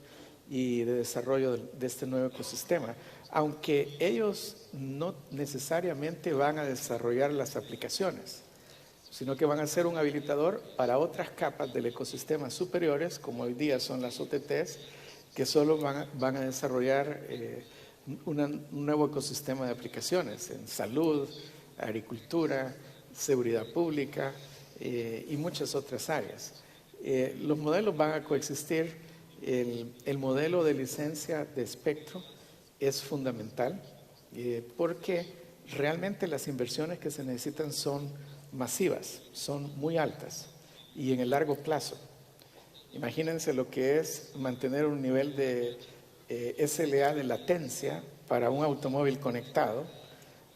y de desarrollo de este nuevo ecosistema, aunque ellos no necesariamente van a desarrollar las aplicaciones, sino que van a ser un habilitador para otras capas del ecosistema superiores, como hoy día son las OTTs, que solo van a desarrollar un nuevo ecosistema de aplicaciones en salud, agricultura, seguridad pública y muchas otras áreas. Los modelos van a coexistir. El modelo de licencia de espectro es fundamental porque realmente las inversiones que se necesitan son masivas, son muy altas y en el largo plazo. Imagínense lo que es mantener un nivel de SLA de latencia para un automóvil conectado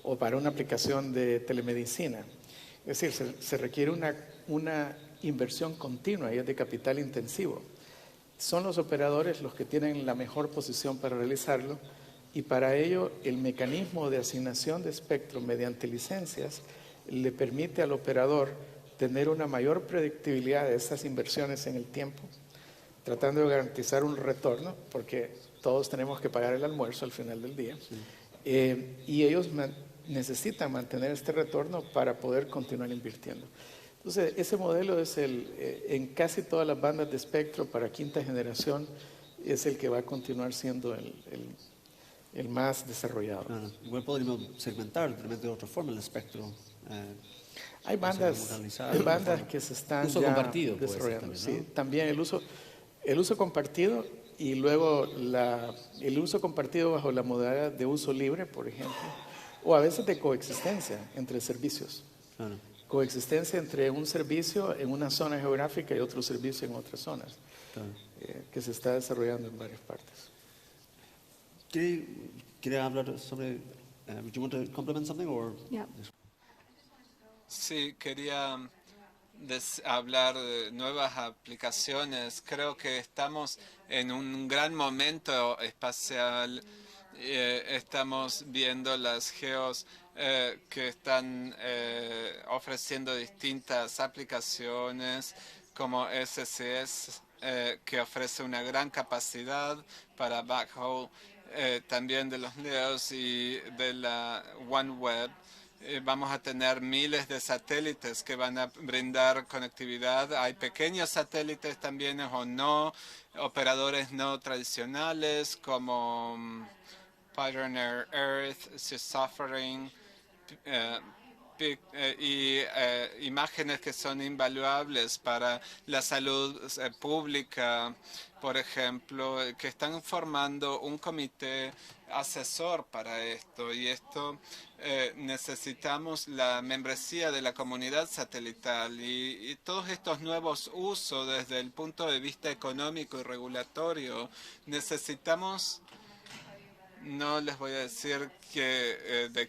o para una aplicación de telemedicina. Es decir, se requiere una inversión continua y es de capital intensivo. Son los operadores los que tienen la mejor posición para realizarlo y para ello el mecanismo de asignación de espectro mediante licencias le permite al operador tener una mayor predictibilidad de esas inversiones en el tiempo, tratando de garantizar un retorno, porque todos tenemos que pagar el almuerzo al final del día, y ellos necesitan mantener este retorno para poder continuar invirtiendo. Entonces, ese modelo es en casi todas las bandas de espectro para quinta generación, es el que va a continuar siendo el más desarrollado. Claro. Igual podríamos segmentar de otra forma el espectro. Hay bandas que se están uso ya compartido desarrollando. También, ¿no? Sí, también el uso compartido y luego el uso compartido bajo la modalidad de uso libre, por ejemplo, o a veces de coexistencia entre servicios. Claro. Coexistencia entre un servicio en una zona geográfica y otro servicio en otras zonas, Claro. Que se está desarrollando en varias partes. ¿Quiere hablar sobre? Would you want to complement something or? Yeah. Sí, quería hablar de nuevas aplicaciones. Creo que estamos en un gran momento espacial. Estamos viendo las geos que están ofreciendo distintas aplicaciones como SCS, que ofrece una gran capacidad para backhaul, también de los LEOs y de la OneWeb. Vamos a tener miles de satélites que van a brindar conectividad. Hay pequeños satélites también o no, operadores no tradicionales como Pioneer Earth, Suffering, y imágenes que son invaluables para la salud pública, por ejemplo, que están formando un comité asesor para esto, y esto necesitamos la membresía de la comunidad satelital y todos estos nuevos usos desde el punto de vista económico y regulatorio. Necesitamos, no les voy a decir de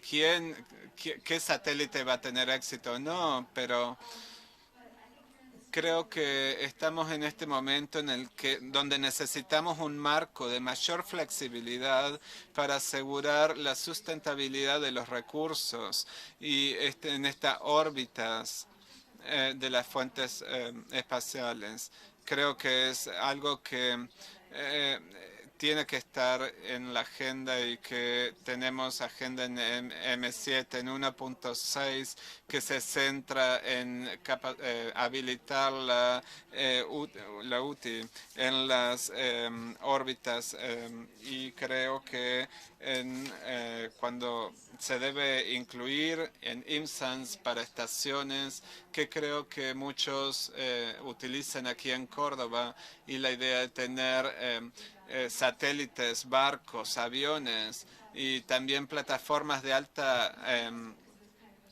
qué satélite va a tener éxito o no, pero Creo que estamos en este momento en el que donde necesitamos un marco de mayor flexibilidad para asegurar la sustentabilidad de los recursos y en estas órbitas de las fuentes espaciales. Creo que es algo que tiene que estar en la agenda y que tenemos agenda en M7, en 1.6, que se centra en habilitar la UTI en las órbitas y creo que cuando se debe incluir en IMSANS para estaciones que creo que muchos utilizan aquí en Córdoba y la idea de tener satélites, barcos, aviones y también plataformas de alta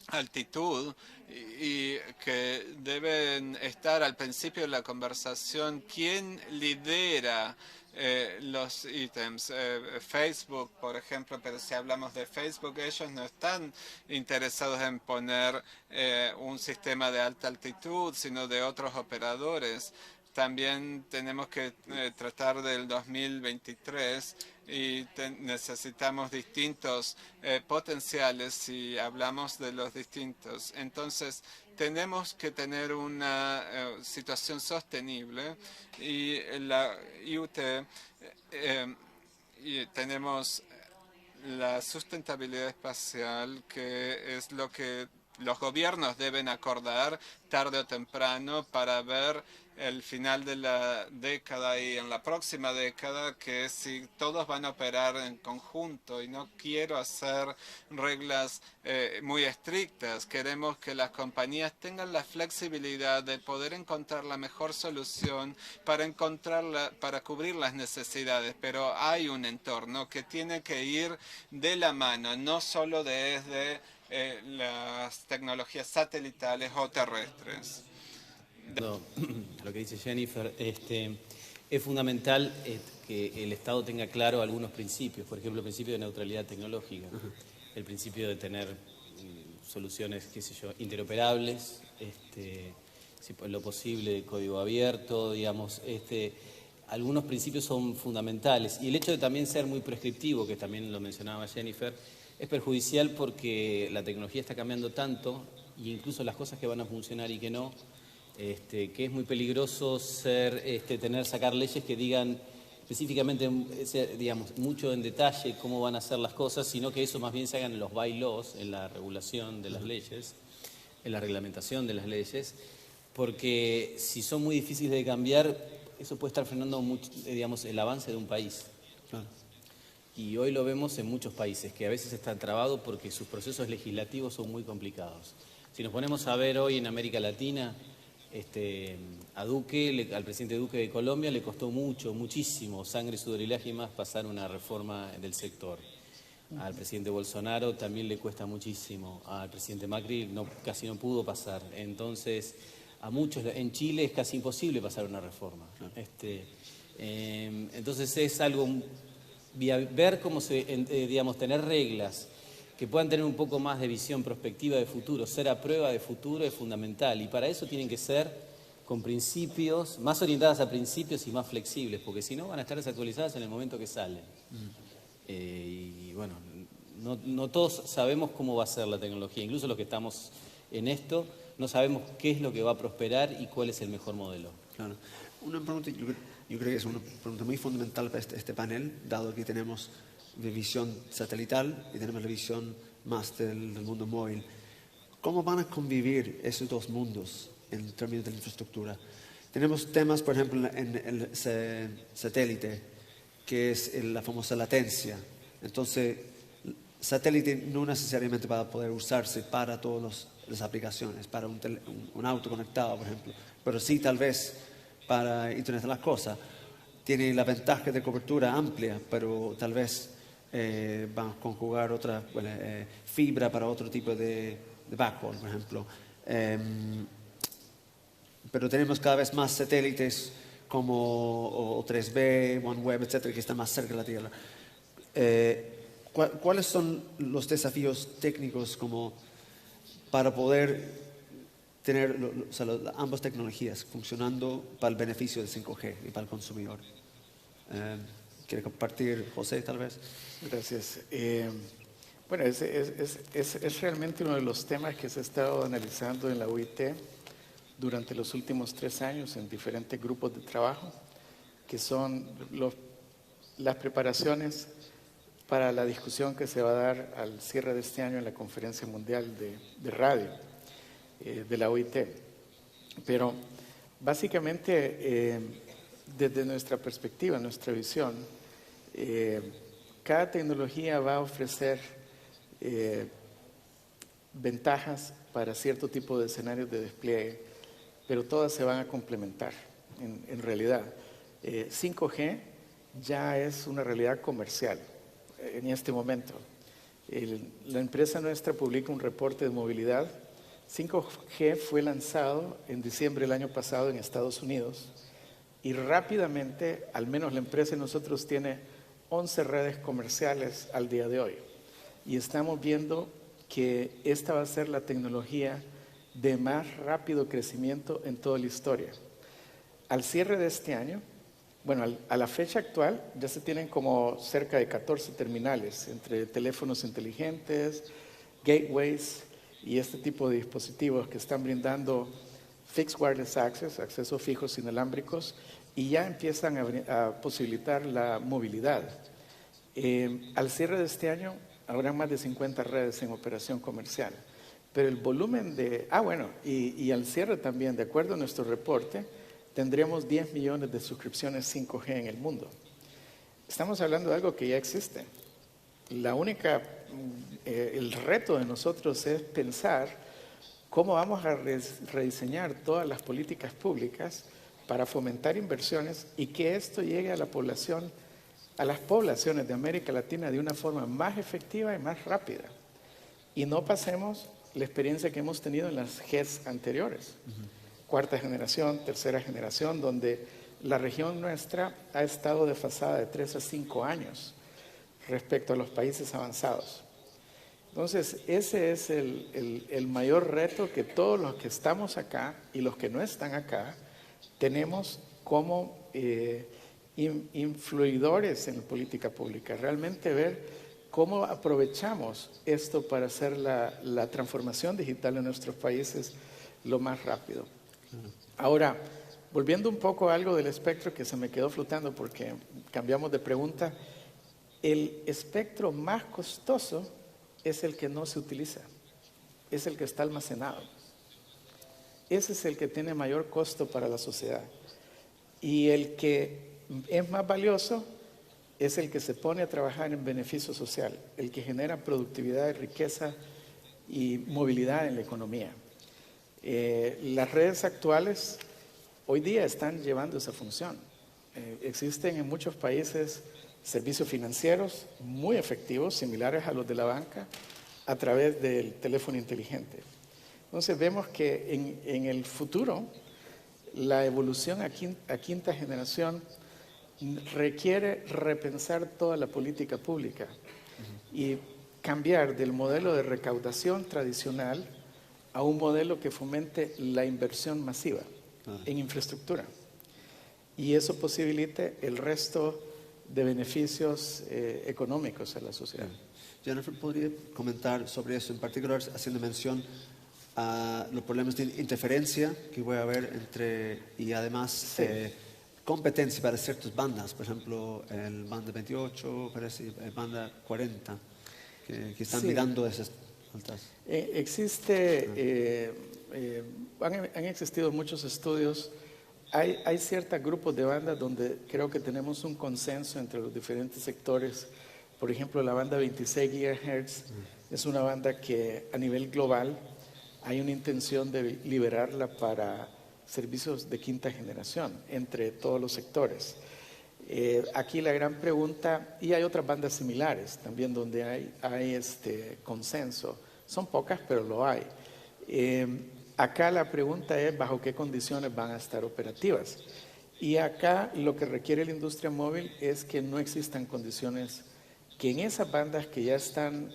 altitud y que deben estar al principio de la conversación. ¿Quién lidera los ítems? Facebook, por ejemplo, pero si hablamos de Facebook, ellos no están interesados en poner un sistema de alta altitud, sino de otros operadores. También tenemos que tratar del 2023 y necesitamos distintos potenciales si hablamos de los distintos. Entonces, tenemos que tener una situación sostenible y la IUT y tenemos la sustentabilidad espacial, que es lo que los gobiernos deben acordar tarde o temprano para ver el final de la década y en la próxima década, que si todos van a operar en conjunto, y no quiero hacer reglas muy estrictas. Queremos que las compañías tengan la flexibilidad de poder encontrar la mejor solución para cubrir las necesidades, pero hay un entorno que tiene que ir de la mano, no solo desde las tecnologías satelitales o terrestres. A lo que dice Jennifer, es fundamental que el Estado tenga claro algunos principios, por ejemplo, el principio de neutralidad tecnológica, el principio de tener soluciones, qué sé yo, interoperables, si por lo posible de código abierto, digamos, algunos principios son fundamentales. Y el hecho de también ser muy prescriptivo, que también lo mencionaba Jennifer, es perjudicial porque la tecnología está cambiando tanto, e incluso las cosas que van a funcionar y que no, que es muy peligroso sacar leyes que digan específicamente, digamos, mucho en detalle cómo van a ser las cosas, sino que eso más bien se hagan en los bylaws, en la regulación de las leyes, en la reglamentación de las leyes, porque si son muy difíciles de cambiar, eso puede estar frenando mucho, digamos, el avance de un país. Claro. Y hoy lo vemos en muchos países, que a veces están trabados porque sus procesos legislativos son muy complicados. Si nos ponemos a ver hoy en América Latina, a Duque, al presidente Duque de Colombia, le costó muchísimo, sangre, sudor y lágrimas, pasar una reforma del sector. Al presidente Bolsonaro también le cuesta muchísimo. Al presidente Macri casi no pudo pasar. Entonces, a muchos, en Chile es casi imposible pasar una reforma. Entonces es algo, ver cómo digamos, tener reglas que puedan tener un poco más de visión prospectiva de futuro, ser a prueba de futuro es fundamental. Y para eso tienen que ser con principios, más orientadas a principios y más flexibles, porque si no van a estar desactualizadas en el momento que salen. Y bueno, no todos sabemos cómo va a ser la tecnología, incluso los que estamos en esto, no sabemos qué es lo que va a prosperar y cuál es el mejor modelo. Claro. Una pregunta, yo creo que es una pregunta muy fundamental para este panel, dado que tenemos de visión satelital y tenemos la visión más del mundo móvil. ¿Cómo van a convivir esos dos mundos en términos de la infraestructura? Tenemos temas, por ejemplo, en el satélite, que es la famosa latencia. Entonces, satélite no necesariamente va a poder usarse para todas las aplicaciones, para un auto conectado, por ejemplo, pero sí tal vez para Internet de las Cosas. Tiene la ventaja de cobertura amplia, pero tal vez van a conjugar otra fibra para otro tipo de backhaul, por ejemplo. Pero tenemos cada vez más satélites como O3B, OneWeb, etcétera, que están más cerca de la Tierra. ¿Cuáles son los desafíos técnicos como para poder tener o sea, ambas tecnologías funcionando para el beneficio del 5G y para el consumidor. ¿Quiere compartir, José, tal vez? Gracias. Bueno, es realmente uno de los temas que se ha estado analizando en la UIT durante los últimos 3 años en diferentes grupos de trabajo, que son las preparaciones para la discusión que se va a dar al cierre de este año en la Conferencia Mundial de Radio de la OIT. Pero básicamente, desde nuestra perspectiva, nuestra visión, cada tecnología va a ofrecer ventajas para cierto tipo de escenarios de despliegue, pero todas se van a complementar en realidad. 5G ya es una realidad comercial en este momento. La empresa nuestra publica un reporte de movilidad. 5G fue lanzado en diciembre del año pasado en Estados Unidos y rápidamente, al menos la empresa de nosotros tiene 11 redes comerciales al día de hoy. Y estamos viendo que esta va a ser la tecnología de más rápido crecimiento en toda la historia. Al cierre de este año, bueno, a la fecha actual ya se tienen como cerca de 14 terminales entre teléfonos inteligentes, gateways y este tipo de dispositivos que están brindando Fixed Wireless Access, acceso fijos inalámbricos, y ya empiezan a posibilitar la movilidad. Al cierre de este año habrá más de 50 redes en operación comercial, pero el volumen de... y al cierre también, de acuerdo a nuestro reporte, tendremos 10 millones de suscripciones 5G en el mundo. Estamos hablando de algo que ya existe. El reto de nosotros es pensar cómo vamos a rediseñar todas las políticas públicas para fomentar inversiones y que esto llegue a la población, a las poblaciones de América Latina de una forma más efectiva y más rápida. Y no pasemos la experiencia que hemos tenido en las Gs anteriores. Cuarta generación, tercera generación, donde la región nuestra ha estado desfasada de 3 a 5 años respecto a los países avanzados. Entonces, ese es el mayor reto que todos los que estamos acá y los que no están acá tenemos como influidores en la política pública. Realmente ver cómo aprovechamos esto para hacer la transformación digital en nuestros países lo más rápido. Ahora, volviendo un poco a algo del espectro que se me quedó flotando porque cambiamos de pregunta, el espectro más costoso es el que no se utiliza, es el que está almacenado. Ese es el que tiene mayor costo para la sociedad. Y el que es más valioso es el que se pone a trabajar en beneficio social, el que genera productividad, riqueza y movilidad en la economía. Las redes actuales hoy día están llevando esa función. Existen en muchos países servicios financieros muy efectivos, similares a los de la banca, a través del teléfono inteligente. Entonces vemos que en el futuro la evolución a quinta generación requiere repensar toda la política pública y cambiar del modelo de recaudación tradicional a un modelo que fomente la inversión masiva en infraestructura. Y eso posibilite el resto de beneficios económicos a la sociedad. Jennifer, ¿podría comentar sobre eso, en particular haciendo mención a los problemas de interferencia que puede haber entre, y además competencia para ciertas bandas, por ejemplo, el banda 28, parece, el banda 40, que están mirando esas altas? Han existido muchos estudios. Hay ciertos grupos de bandas donde creo que tenemos un consenso entre los diferentes sectores. Por ejemplo, la banda 26 GHz es una banda que a nivel global hay una intención de liberarla para servicios de quinta generación entre todos los sectores. Aquí la gran pregunta, y hay otras bandas similares también donde hay consenso. Son pocas, pero lo hay. Acá la pregunta es bajo qué condiciones van a estar operativas. Y acá lo que requiere la industria móvil es que no existan condiciones, que en esas bandas que ya están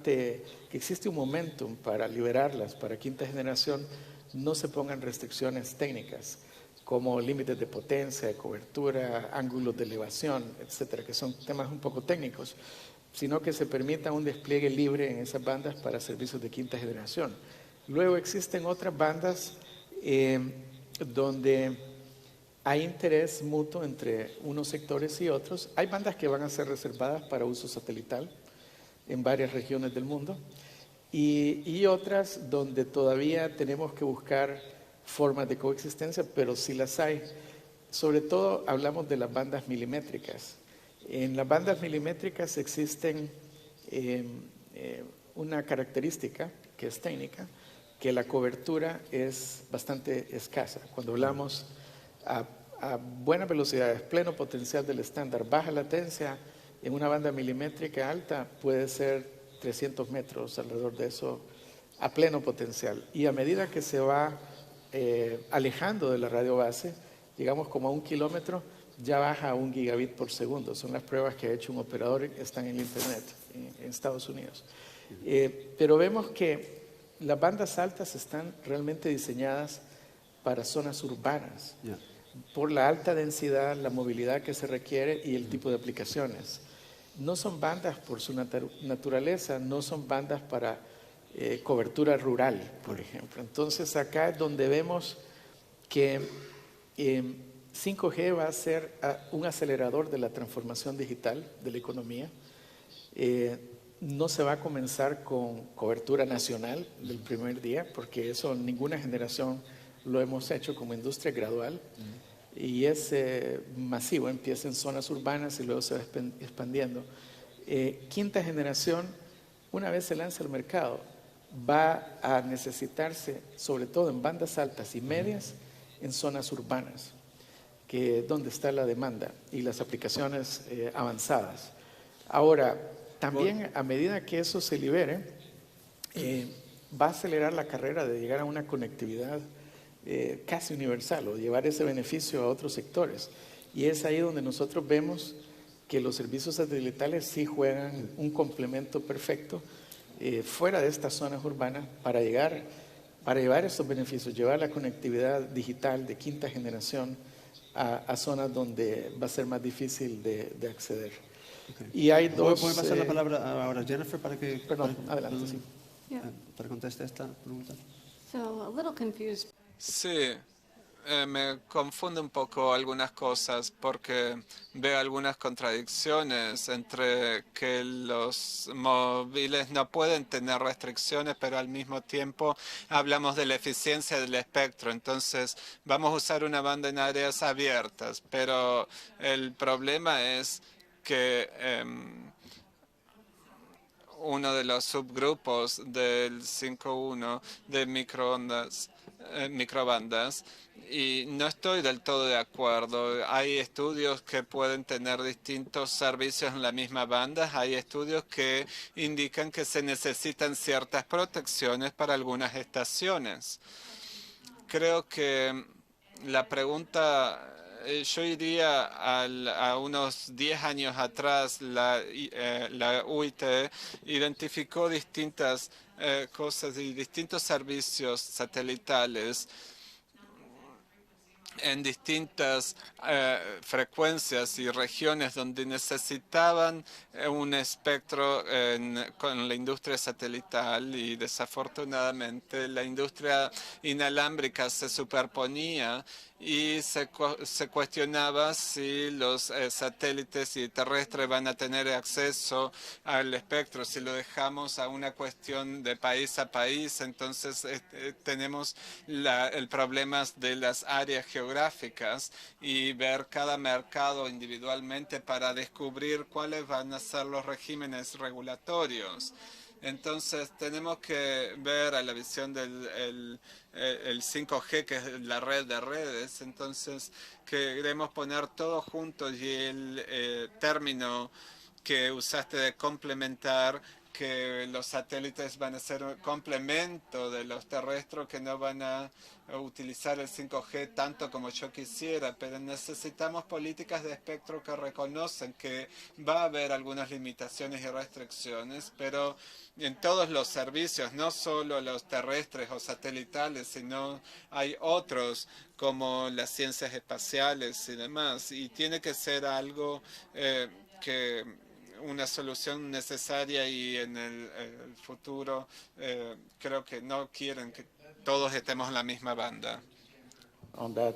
que existe un momentum para liberarlas para quinta generación, no se pongan restricciones técnicas como límites de potencia, de cobertura, ángulos de elevación, etcétera, que son temas un poco técnicos, sino que se permita un despliegue libre en esas bandas para servicios de quinta generación. Luego existen otras bandas donde hay interés mutuo entre unos sectores y otros. Hay bandas que van a ser reservadas para uso satelital en varias regiones del mundo y otras donde todavía tenemos que buscar formas de coexistencia, pero sí las hay. Sobre todo hablamos de las bandas milimétricas. En las bandas milimétricas existen una característica que es técnica, que la cobertura es bastante escasa. Cuando hablamos a buenas velocidades, pleno potencial del estándar, baja latencia, en una banda milimétrica alta puede ser 300 metros, alrededor de eso, a pleno potencial. Y a medida que se va alejando de la radio base, digamos como a 1 kilómetro, ya baja a 1 gigabit por segundo. Son las pruebas que ha hecho un operador que están en el Internet, en Estados Unidos. Pero vemos que las bandas altas están realmente diseñadas para zonas urbanas, por la alta densidad, la movilidad que se requiere y el tipo de aplicaciones. No son bandas por su naturaleza, no son bandas para cobertura rural, por ejemplo. Entonces acá es donde vemos que 5G va a ser un acelerador de la transformación digital de la economía. No se va a comenzar con cobertura nacional del primer día, porque eso ninguna generación lo hemos hecho como industria gradual. Y es masivo, empieza en zonas urbanas y luego se va expandiendo. Quinta generación, una vez se lanza al mercado, va a necesitarse, sobre todo en bandas altas y medias, en zonas urbanas, que es donde está la demanda y las aplicaciones avanzadas. Ahora, también a medida que eso se libere, va a acelerar la carrera de llegar a una conectividad casi universal o llevar ese beneficio a otros sectores. Y es ahí donde nosotros vemos que los servicios satelitales sí juegan un complemento perfecto fuera de estas zonas urbanas para llevar estos beneficios, llevar la conectividad digital de quinta generación a zonas donde va a ser más difícil de acceder. Okay. Y hay dos... ¿Puedo pasar la palabra ahora a Jennifer para que... Perdón, adelante, sí. Para contestar esta pregunta. So, a little confused. Sí, me confunde un poco algunas cosas porque veo algunas contradicciones entre que los móviles no pueden tener restricciones, pero al mismo tiempo hablamos de la eficiencia del espectro. Entonces, vamos a usar una banda en áreas abiertas, pero el problema es que uno de los subgrupos del 5.1 de microbandas, y no estoy del todo de acuerdo. Hay estudios que pueden tener distintos servicios en la misma banda. Hay estudios que indican que se necesitan ciertas protecciones para algunas estaciones. Creo que la pregunta... Yo iría a unos 10 años atrás, la UIT identificó distintas cosas y distintos servicios satelitales en distintas frecuencias y regiones donde necesitaban un espectro con la industria satelital, y desafortunadamente la industria inalámbrica se superponía y se cuestionaba si los satélites y terrestres van a tener acceso al espectro. Si lo dejamos a una cuestión de país a país, entonces tenemos el problema de las áreas geográficas y ver cada mercado individualmente para descubrir cuáles van a ser los regímenes regulatorios. Entonces tenemos que ver a la visión del el 5G, que es la red de redes. Entonces queremos poner todo junto, y el término que usaste de complementar, que los satélites van a ser un complemento de los terrestres, que no van a utilizar el 5G tanto como yo quisiera, pero necesitamos políticas de espectro que reconocen que va a haber algunas limitaciones y restricciones, pero en todos los servicios, no solo los terrestres o satelitales, sino hay otros como las ciencias espaciales y demás, y tiene que ser algo que una solución necesaria, y en el futuro creo que no quieren que todos estemos en la misma banda. On that,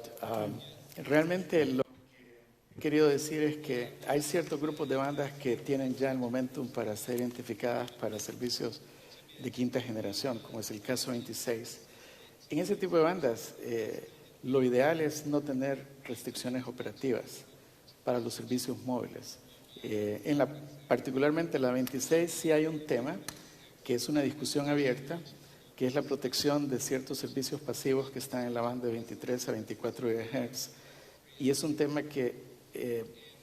realmente lo que he querido decir es que hay ciertos grupos de bandas que tienen ya el momentum para ser identificadas para servicios de quinta generación, como es el caso 26. En ese tipo de bandas, lo ideal es no tener restricciones operativas para los servicios móviles. Particularmente la 26 sí hay un tema que es una discusión abierta, que es la protección de ciertos servicios pasivos que están en la banda de 23 a 24 GHz. Y es un tema que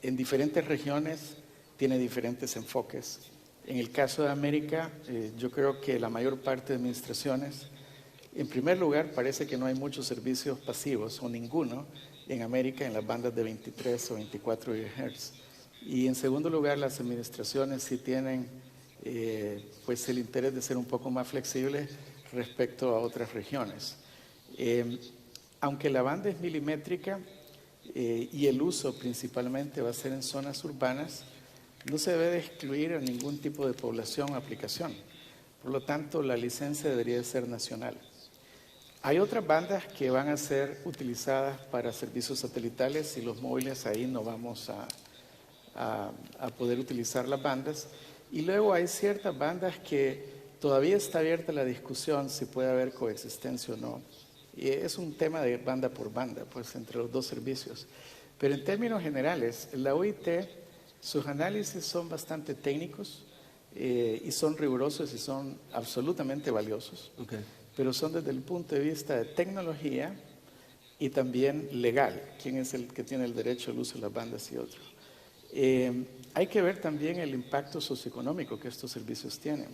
en diferentes regiones tiene diferentes enfoques. En el caso de América, yo creo que la mayor parte de administraciones, en primer lugar, parece que no hay muchos servicios pasivos o ninguno en América en las bandas de 23 o 24 GHz. Y en segundo lugar, las administraciones sí tienen pues el interés de ser un poco más flexibles respecto a otras regiones. Aunque la banda es milimétrica y el uso principalmente va a ser en zonas urbanas, no se debe de excluir a ningún tipo de población o aplicación. Por lo tanto, la licencia debería de ser nacional. Hay otras bandas que van a ser utilizadas para servicios satelitales y los móviles ahí no vamos a poder utilizar las bandas. Y luego hay ciertas bandas que todavía está abierta la discusión si puede haber coexistencia o no. Y es un tema de banda por banda, pues entre los dos servicios. Pero en términos generales, la OIT, sus análisis son bastante técnicos y son rigurosos y son absolutamente valiosos. Okay. Pero son desde el punto de vista de tecnología y también legal. ¿Quién es el que tiene el derecho al uso de las bandas y otro? Hay que ver también el impacto socioeconómico que estos servicios tienen.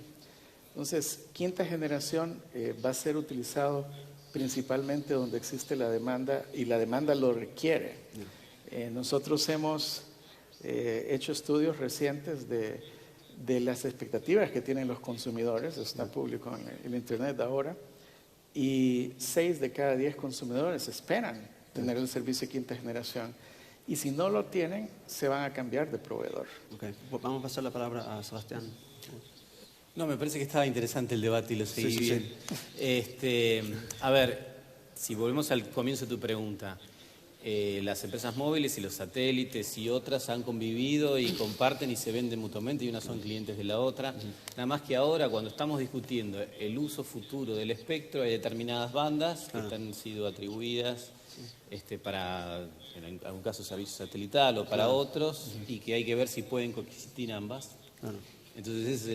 Entonces, quinta generación va a ser utilizado principalmente donde existe la demanda y la demanda lo requiere. Nosotros hemos hecho estudios recientes de las expectativas que tienen los consumidores, está público en el Internet ahora, y 6 de cada 10 consumidores esperan tener el servicio de quinta generación. Y si no lo tienen, se van a cambiar de proveedor. Okay. Vamos a pasar la palabra a Sebastián. No, me parece que estaba interesante el debate y lo seguí Sí. bien. A ver, si volvemos al comienzo de tu pregunta, las empresas móviles y los satélites y otras han convivido y comparten y se venden mutuamente y unas son clientes de la otra. Nada más que ahora, cuando estamos discutiendo el uso futuro del espectro, hay determinadas bandas que han sido atribuidas para, en algún caso, servicio satelital o para otros, y que hay que ver si pueden coexistir ambas. Claro. Entonces ese es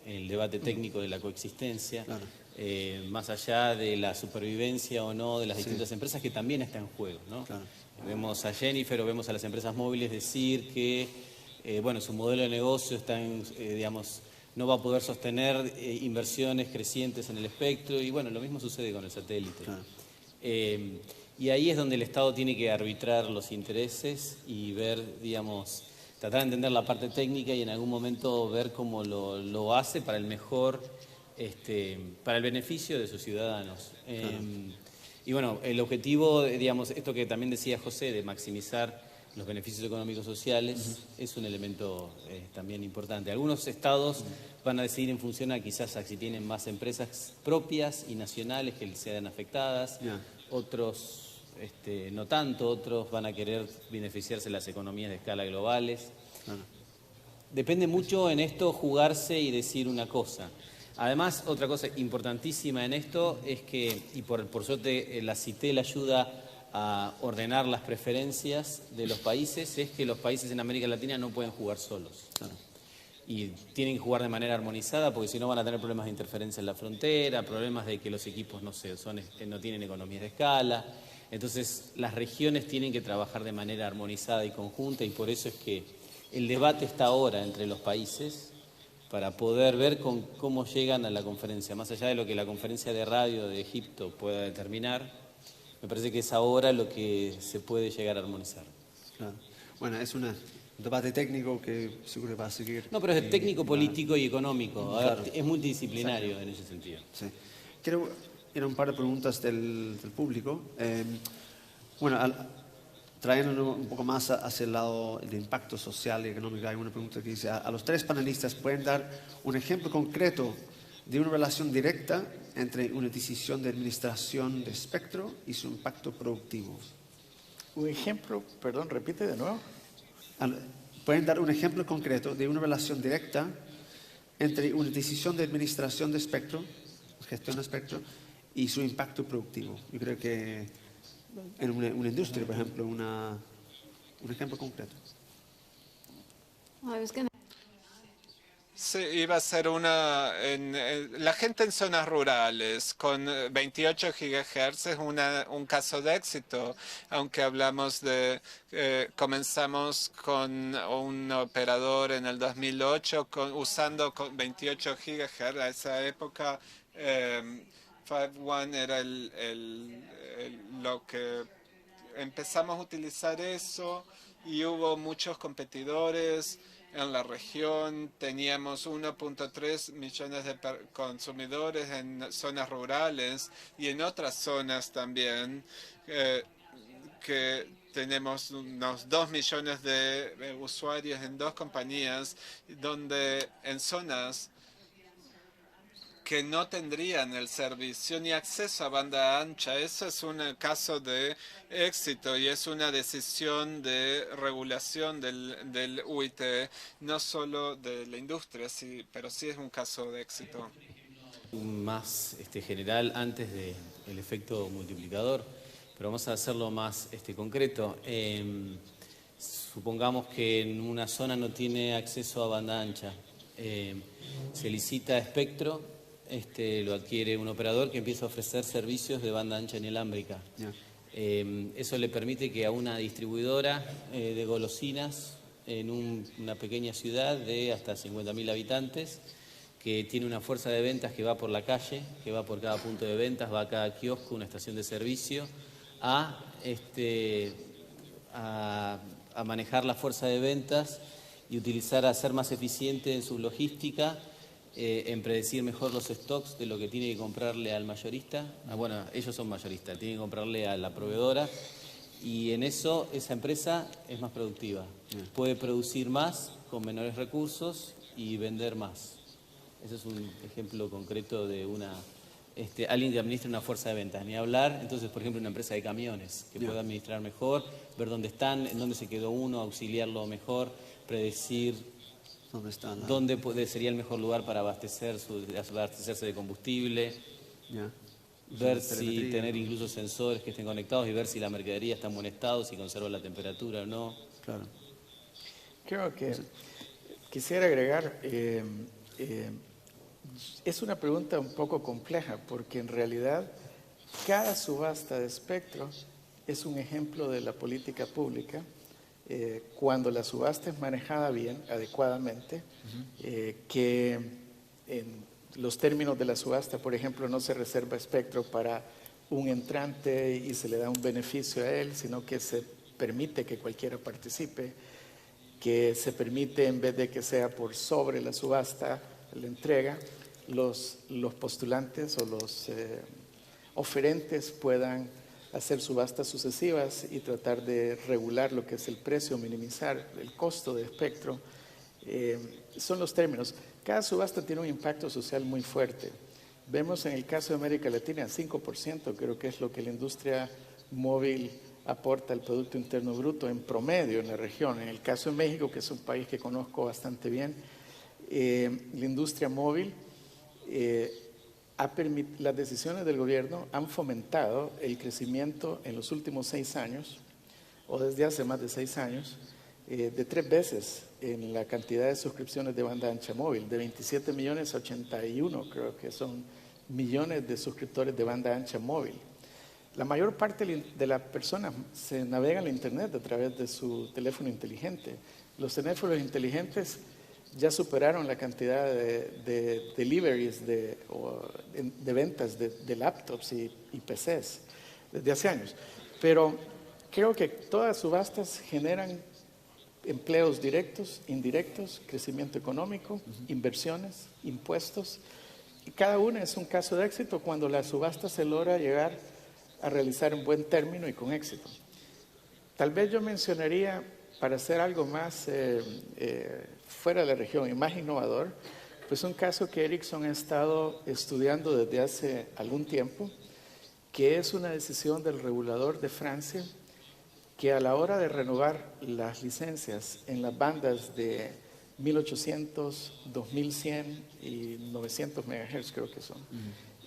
el debate técnico de la coexistencia, Claro. Más allá de la supervivencia o no de las distintas empresas, que también está en juego, ¿no? Claro. Vemos a Jennifer o vemos a las empresas móviles decir que su modelo de negocio está no va a poder sostener inversiones crecientes en el espectro, y bueno, lo mismo sucede con el satélite. Claro. Y ahí es donde el Estado tiene que arbitrar los intereses y ver, tratar de entender la parte técnica y en algún momento ver cómo lo hace para el mejor, para el beneficio de sus ciudadanos. Y bueno, el objetivo, esto que también decía José, de maximizar los beneficios económicos sociales, es un elemento también importante. Algunos estados van a decidir en función a quizás a si tienen más empresas propias y nacionales que sean afectadas, otros no tanto, otros van a querer beneficiarse de las economías de escala globales. Depende mucho en esto jugarse y decir una cosa. Además, otra cosa importantísima en esto es que, y por suerte la CITEL ayuda a ordenar las preferencias de los países, es que los países en América Latina no pueden jugar solos. Claro. Y tienen que jugar de manera armonizada, porque si no van a tener problemas de interferencia en la frontera, problemas de que los equipos no tienen economías de escala. Entonces, las regiones tienen que trabajar de manera armonizada y conjunta, y por eso es que el debate está ahora entre los países para poder ver cómo llegan a la conferencia. Más allá de lo que la conferencia de radio de Egipto pueda determinar, me parece que es ahora lo que se puede llegar a armonizar. Claro. Bueno, es un debate técnico que seguro va a seguir. No, pero es técnico, político y económico. A ver, Claro. es multidisciplinario en ese sentido. Sí. Quiero ir a un par de preguntas del público. Bueno, trayéndolo un poco más hacia el lado del impacto social y económico, hay una pregunta que dice, a los tres panelistas, ¿pueden dar un ejemplo concreto de una relación directa entre una decisión de administración de espectro y su impacto productivo? Un ejemplo, perdón, repite de nuevo. ¿Pueden dar un ejemplo concreto de una relación directa entre una decisión de administración de espectro, gestión de espectro, y su impacto productivo? Yo creo que en una industria, por ejemplo, un ejemplo concreto. I was gonna Sí, iba a ser la gente en zonas rurales con 28 GHz es un caso de éxito, aunque hablamos comenzamos con un operador en el 2008 usando 28 GHz. A esa época 5One era lo que empezamos a utilizar eso y hubo muchos competidores. En la región teníamos 1.3 millones de consumidores en zonas rurales y en otras zonas también, que tenemos unos 2 millones de usuarios en 2 compañías, donde en zonas que no tendrían el servicio ni acceso a banda ancha. Eso es un caso de éxito y es una decisión de regulación del UIT, no solo de la industria, sí, pero sí es un caso de éxito. Más general antes del efecto multiplicador, pero vamos a hacerlo más concreto. Supongamos que en una zona no tiene acceso a banda ancha. Se licita espectro. Lo adquiere un operador que empieza a ofrecer servicios de banda ancha inalámbrica. Yeah. Eso le permite que a una distribuidora de golosinas en una pequeña ciudad de hasta 50.000 habitantes, que tiene una fuerza de ventas que va por la calle, que va por cada punto de ventas, va a cada kiosco, una estación de servicio, a manejar la fuerza de ventas y hacer más eficiente en su logística, en predecir mejor los stocks de lo que tiene que comprarle al mayorista. Bueno, ellos son mayoristas, tienen que comprarle a la proveedora y en eso esa empresa es más productiva. Puede producir más con menores recursos y vender más. Ese es un ejemplo concreto de alguien que administra una fuerza de ventas. Ni hablar, entonces, por ejemplo, una empresa de camiones que pueda administrar mejor, ver dónde están, en dónde se quedó uno, auxiliarlo mejor, predecir dónde sería el mejor lugar para abastecerse de combustible, ver si tener incluso sensores que estén conectados y ver si la mercadería está en buen estado, si conserva la temperatura o no. Claro. Creo que quisiera agregar, es una pregunta un poco compleja porque en realidad cada subasta de espectro es un ejemplo de la política pública. Cuando la subasta es manejada bien, adecuadamente, que en los términos de la subasta, por ejemplo, no se reserva espectro para un entrante y se le da un beneficio a él, sino que se permite que cualquiera participe, que se permite, en vez de que sea por sobre la subasta, la entrega, los postulantes o los oferentes puedan hacer subastas sucesivas y tratar de regular lo que es el precio, minimizar el costo de espectro. Son los términos. Cada subasta tiene un impacto social muy fuerte. Vemos en el caso de América Latina, 5% creo que es lo que la industria móvil aporta al Producto Interno Bruto en promedio en la región. En el caso de México, que es un país que conozco bastante bien, la industria móvil, las decisiones del gobierno han fomentado el crecimiento en los últimos 6 años, o desde hace más de 6 años, de 3 veces en la cantidad de suscripciones de banda ancha móvil, de 27 millones a 81, creo que son millones de suscriptores de banda ancha móvil. La mayor parte de las personas se navegan en la internet a través de su teléfono inteligente. Los teléfonos inteligentes ya superaron la cantidad de deliveries, de ventas de laptops y PCs desde hace años. Pero creo que todas subastas generan empleos directos, indirectos, crecimiento económico, inversiones, impuestos. Y cada una es un caso de éxito cuando la subasta se logra llegar a realizar en buen término y con éxito. Tal vez yo mencionaría, para hacer algo más fuera de la región y más innovador, pues un caso que Ericsson ha estado estudiando desde hace algún tiempo, que es una decisión del regulador de Francia, que a la hora de renovar las licencias en las bandas de 1800, 2100 y 900 MHz, creo que son,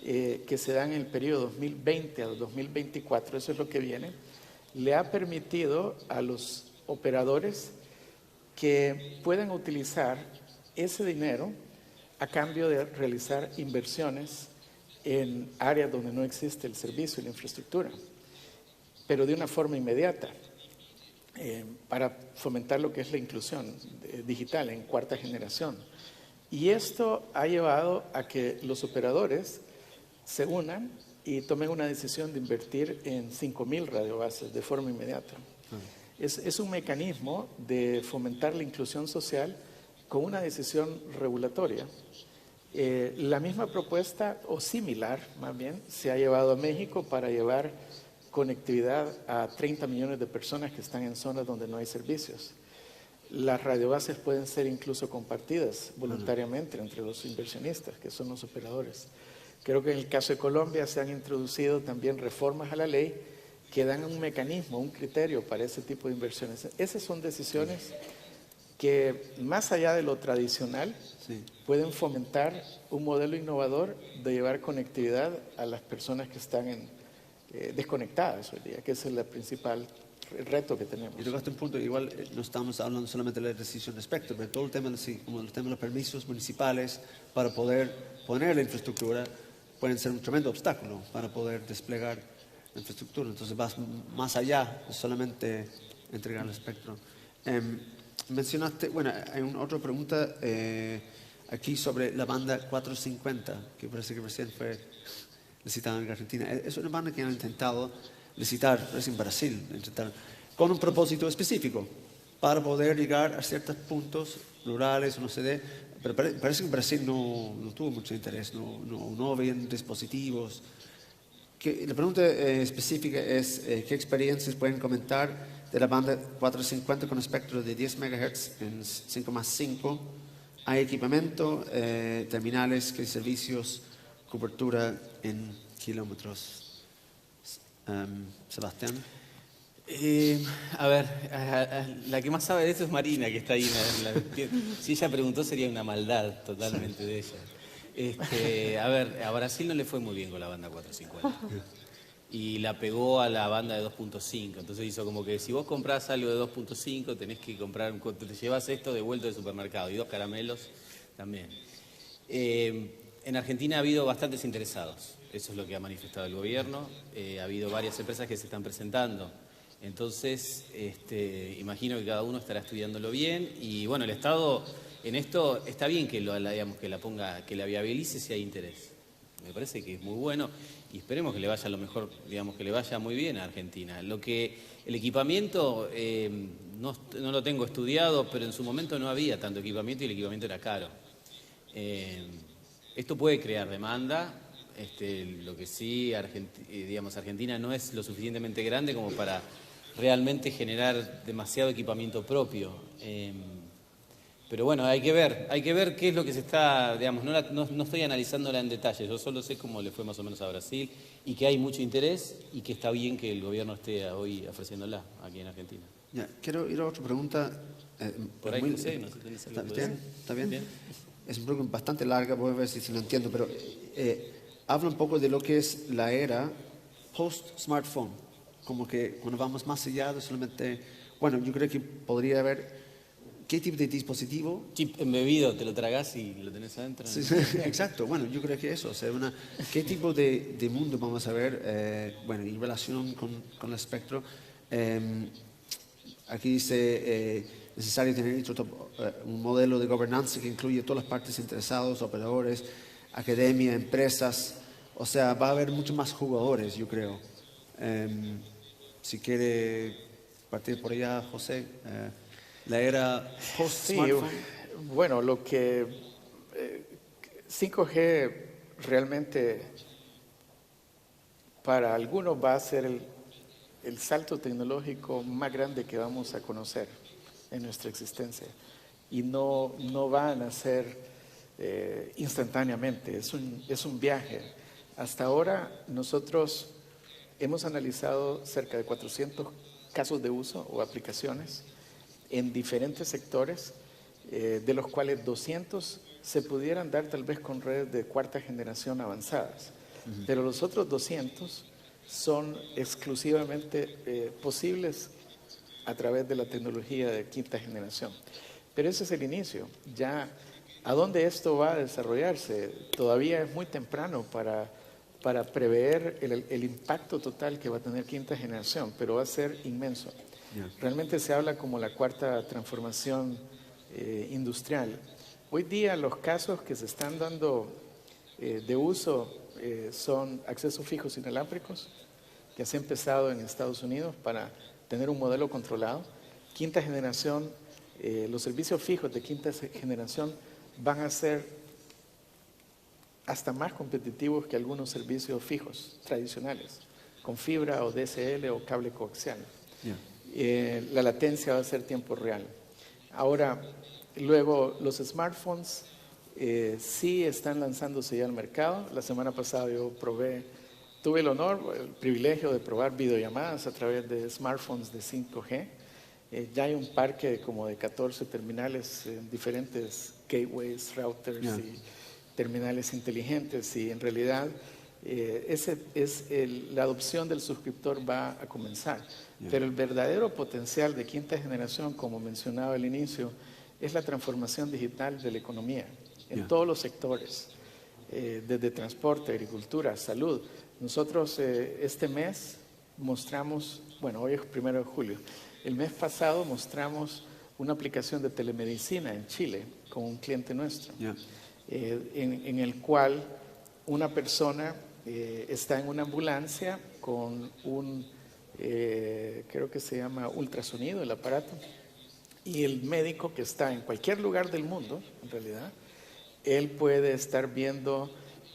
que se dan en el periodo 2020 a 2024, eso es lo que viene, le ha permitido a los operadores que puedan utilizar ese dinero a cambio de realizar inversiones en áreas donde no existe el servicio y la infraestructura, pero de una forma inmediata, para fomentar lo que es la inclusión digital en cuarta generación. Y esto ha llevado a que los operadores se unan y tomen una decisión de invertir en 5.000 radiobases de forma inmediata. Es un mecanismo de fomentar la inclusión social con una decisión regulatoria. La misma propuesta, o similar más bien, se ha llevado a México para llevar conectividad a 30 millones de personas que están en zonas donde no hay servicios. Las radiobases pueden ser incluso compartidas voluntariamente entre los inversionistas, que son los operadores. Creo que en el caso de Colombia se han introducido también reformas a la ley que dan un mecanismo, un criterio para ese tipo de inversiones. Esas son decisiones que, más allá de lo tradicional, pueden fomentar un modelo innovador de llevar conectividad a las personas que están desconectadas hoy día, que ese es el principal reto que tenemos. Y tocaste un punto, igual no estamos hablando solamente de la decisión de espectro, pero todo el tema, como el tema de los permisos municipales para poder poner la infraestructura pueden ser un tremendo obstáculo para poder desplegar la infraestructura. Entonces vas más allá de solamente entregar el espectro. Mencionaste, bueno, hay otra pregunta aquí sobre la banda 450, que parece que recién fue licitada en Argentina. Es una banda que han intentado licitar en Brasil, con un propósito específico, para poder llegar a ciertos puntos rurales, no sé de, pero parece que Brasil no tuvo mucho interés, no habían dispositivos. La pregunta específica es, ¿qué experiencias pueden comentar de la banda 450 con espectro de 10 MHz en 5+5? ¿Hay equipamiento, terminales, qué servicios, cobertura en kilómetros? Sebastián. A ver, la que más sabe de eso es Marina, que está ahí. Si ella preguntó sería una maldad totalmente de ella. A ver, a Brasil no le fue muy bien con la banda 450. Y la pegó a la banda de 2.5. Entonces hizo como que si vos comprás algo de 2.5 tenés que comprar, te llevas esto de vuelta del supermercado y 2 caramelos también. En Argentina ha habido bastantes interesados. Eso es lo que ha manifestado el gobierno. Ha habido varias empresas que se están presentando. Entonces, imagino que cada uno estará estudiándolo bien. Y bueno, el Estado en esto está bien que que la viabilice si hay interés. Me parece que es muy bueno y esperemos que le vaya lo mejor, que le vaya muy bien a Argentina. El equipamiento no lo tengo estudiado, pero en su momento no había tanto equipamiento y el equipamiento era caro. Esto puede crear demanda. Lo que sí, Argentina no es lo suficientemente grande como para realmente generar demasiado equipamiento propio. Pero bueno, hay que ver qué es lo que se está, no estoy analizándola en detalle, yo solo sé cómo le fue más o menos a Brasil y que hay mucho interés y que está bien que el gobierno esté hoy ofreciéndola aquí en Argentina. Ya, quiero ir a otra pregunta. Por ahí no sé si tenés algo que decir. ¿Está bien? Es una pregunta bastante larga, voy a ver si lo entiendo, pero habla un poco de lo que es la era post-smartphone, como que cuando vamos más allá de solamente, bueno, yo creo que podría haber, ¿qué tipo de dispositivo? Chip embebido, te lo tragás y lo tenés adentro. Sí, exacto, bueno, yo creo que eso, o sea, ¿qué tipo de mundo vamos a ver, bueno, en relación con el espectro? Aquí dice, necesario tener un modelo de gobernanza que incluye todas las partes interesadas, operadores, academia, empresas. O sea, va a haber muchos más jugadores, yo creo. Si quiere partir por allá, José, la era post-smartphone. Bueno, lo que 5G realmente para algunos va a ser el salto tecnológico más grande que vamos a conocer en nuestra existencia. Y no van a ser instantáneamente, es un viaje. Hasta ahora nosotros hemos analizado cerca de 400 casos de uso o aplicaciones en diferentes sectores, de los cuales 200 se pudieran dar tal vez con redes de cuarta generación avanzadas. Pero los otros 200 son exclusivamente posibles a través de la tecnología de quinta generación. Pero ese es el inicio. Ya, ¿a dónde esto va a desarrollarse? Todavía es muy temprano para prever el impacto total que va a tener quinta generación, pero va a ser inmenso. Realmente se habla como la cuarta transformación industrial. Hoy día los casos que se están dando de uso son accesos fijos inalámbricos, que se ha empezado en Estados Unidos para tener un modelo controlado. Quinta generación, los servicios fijos de quinta generación van a ser hasta más competitivos que algunos servicios fijos tradicionales, con fibra o DSL o cable coaxial. La latencia va a ser tiempo real. Ahora, luego los smartphones sí están lanzándose ya al mercado. La semana pasada yo tuve el privilegio de probar videollamadas a través de smartphones de 5G. Ya hay un parque como de 14 terminales en diferentes gateways, routers y terminales inteligentes, y en realidad la adopción del suscriptor va a comenzar. Pero el verdadero potencial de quinta generación, como mencionaba al inicio, es la transformación digital de la economía en todos los sectores, desde transporte, agricultura, salud. Nosotros este mes mostramos, bueno, hoy es 1 de julio, el mes pasado mostramos una aplicación de telemedicina en Chile con un cliente nuestro, en el cual una persona está en una ambulancia con creo que se llama ultrasonido, el aparato, y el médico que está en cualquier lugar del mundo, en realidad, él puede estar viendo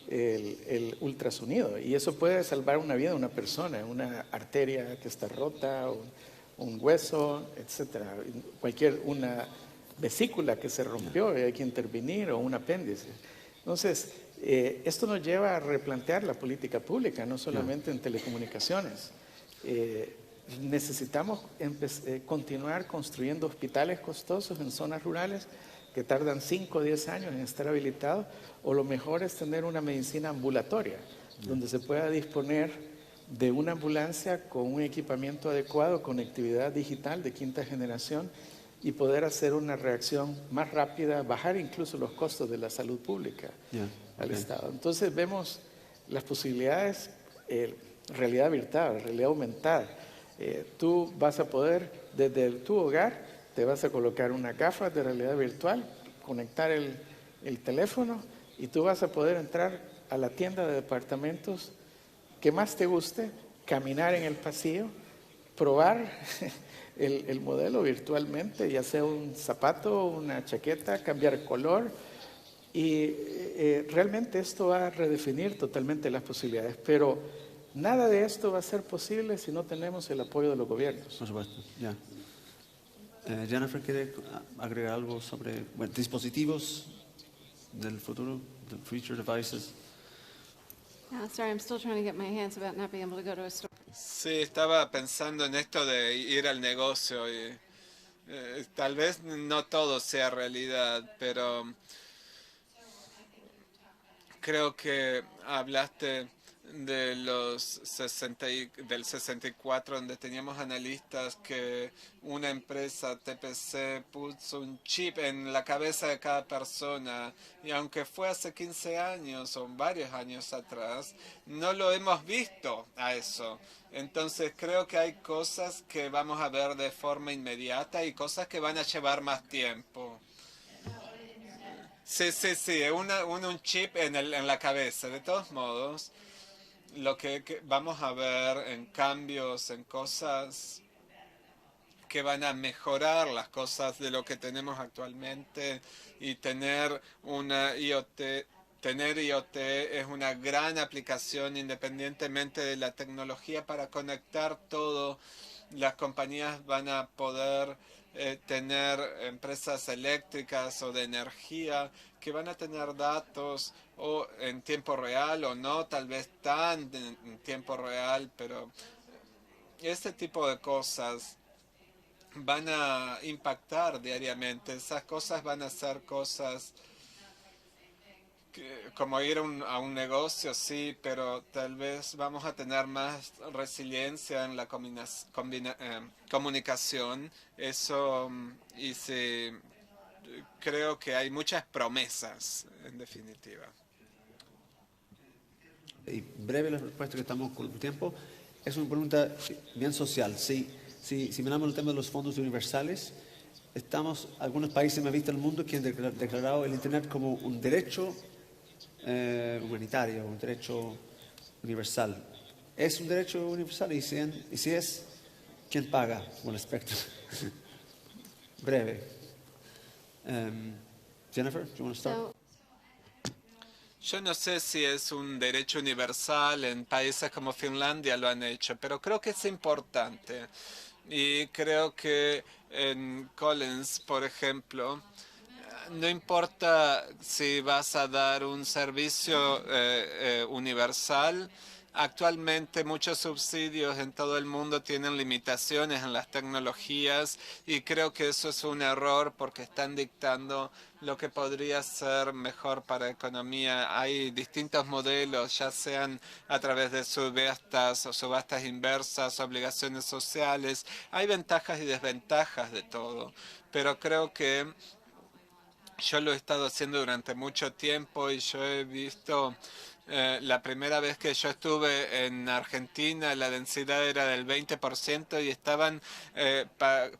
el ultrasonido, y eso puede salvar una vida de una persona, una arteria que está rota, un hueso, etcétera, una vesícula que se rompió y hay que intervenir, o un apéndice. Entonces, esto nos lleva a replantear la política pública, no solamente en telecomunicaciones. Necesitamos continuar construyendo hospitales costosos en zonas rurales que tardan 5 o 10 años en estar habilitados, o lo mejor es tener una medicina ambulatoria, donde se pueda disponer de una ambulancia con un equipamiento adecuado, conectividad digital de quinta generación, y poder hacer una reacción más rápida, bajar incluso los costos de la salud pública al Estado. Entonces vemos las posibilidades, realidad virtual, realidad aumentada. Tú vas a poder, desde tu hogar, te vas a colocar una gafa de realidad virtual, conectar el teléfono, y tú vas a poder entrar a la tienda de departamentos que más te guste, caminar en el pasillo, probar el modelo virtualmente, ya sea un zapato, una chaqueta, cambiar color, y realmente esto va a redefinir totalmente las posibilidades, pero nada de esto va a ser posible si no tenemos el apoyo de los gobiernos. Por supuesto, ya. Jennifer, ¿quiere agregar algo sobre dispositivos del futuro, the future devices? Sorry, I'm still trying to get my hands about not being able to go to a store. Sí, estaba pensando en esto de ir al negocio y tal vez no todo sea realidad, pero creo que hablaste de del 64, donde teníamos analistas que una empresa TPC puso un chip en la cabeza de cada persona, y aunque fue hace 15 años o varios años atrás, no lo hemos visto a eso. Entonces creo que hay cosas que vamos a ver de forma inmediata y cosas que van a llevar más tiempo. Sí, un chip en la cabeza. De todos modos, lo que vamos a ver en cambios, en cosas que van a mejorar las cosas de lo que tenemos actualmente, y tener una IoT. Tener IoT es una gran aplicación independientemente de la tecnología para conectar todo. Las compañías van a poder tener empresas eléctricas o de energía que van a tener datos o en tiempo real o no, tal vez tan en tiempo real, pero este tipo de cosas van a impactar diariamente. Esas cosas van a ser cosas como ir a un negocio, sí, pero tal vez vamos a tener más resiliencia en la comunicación. Eso, y sí, creo que hay muchas promesas, en definitiva. Y breve la respuesta, que estamos con el tiempo. Es una pregunta bien social. Si miramos el tema de los fondos universales, algunos países más vistos del mundo que han declarado el Internet como un derecho humanitario, un derecho universal. ¿Es un derecho universal? Y si es, ¿quién paga al respecto? Breve. Jennifer, do you want to start? Yo no sé si es un derecho universal. En países como Finlandia lo han hecho, pero creo que es importante. Y creo que en Collins, por ejemplo, no importa si vas a dar un servicio universal. Actualmente muchos subsidios en todo el mundo tienen limitaciones en las tecnologías, y creo que eso es un error porque están dictando lo que podría ser mejor para la economía. Hay distintos modelos, ya sean a través de subastas o subastas inversas, obligaciones sociales. Hay ventajas y desventajas de todo, pero creo que yo lo he estado haciendo durante mucho tiempo, y yo he visto, la primera vez que yo estuve en Argentina, la densidad era del 20% y estaban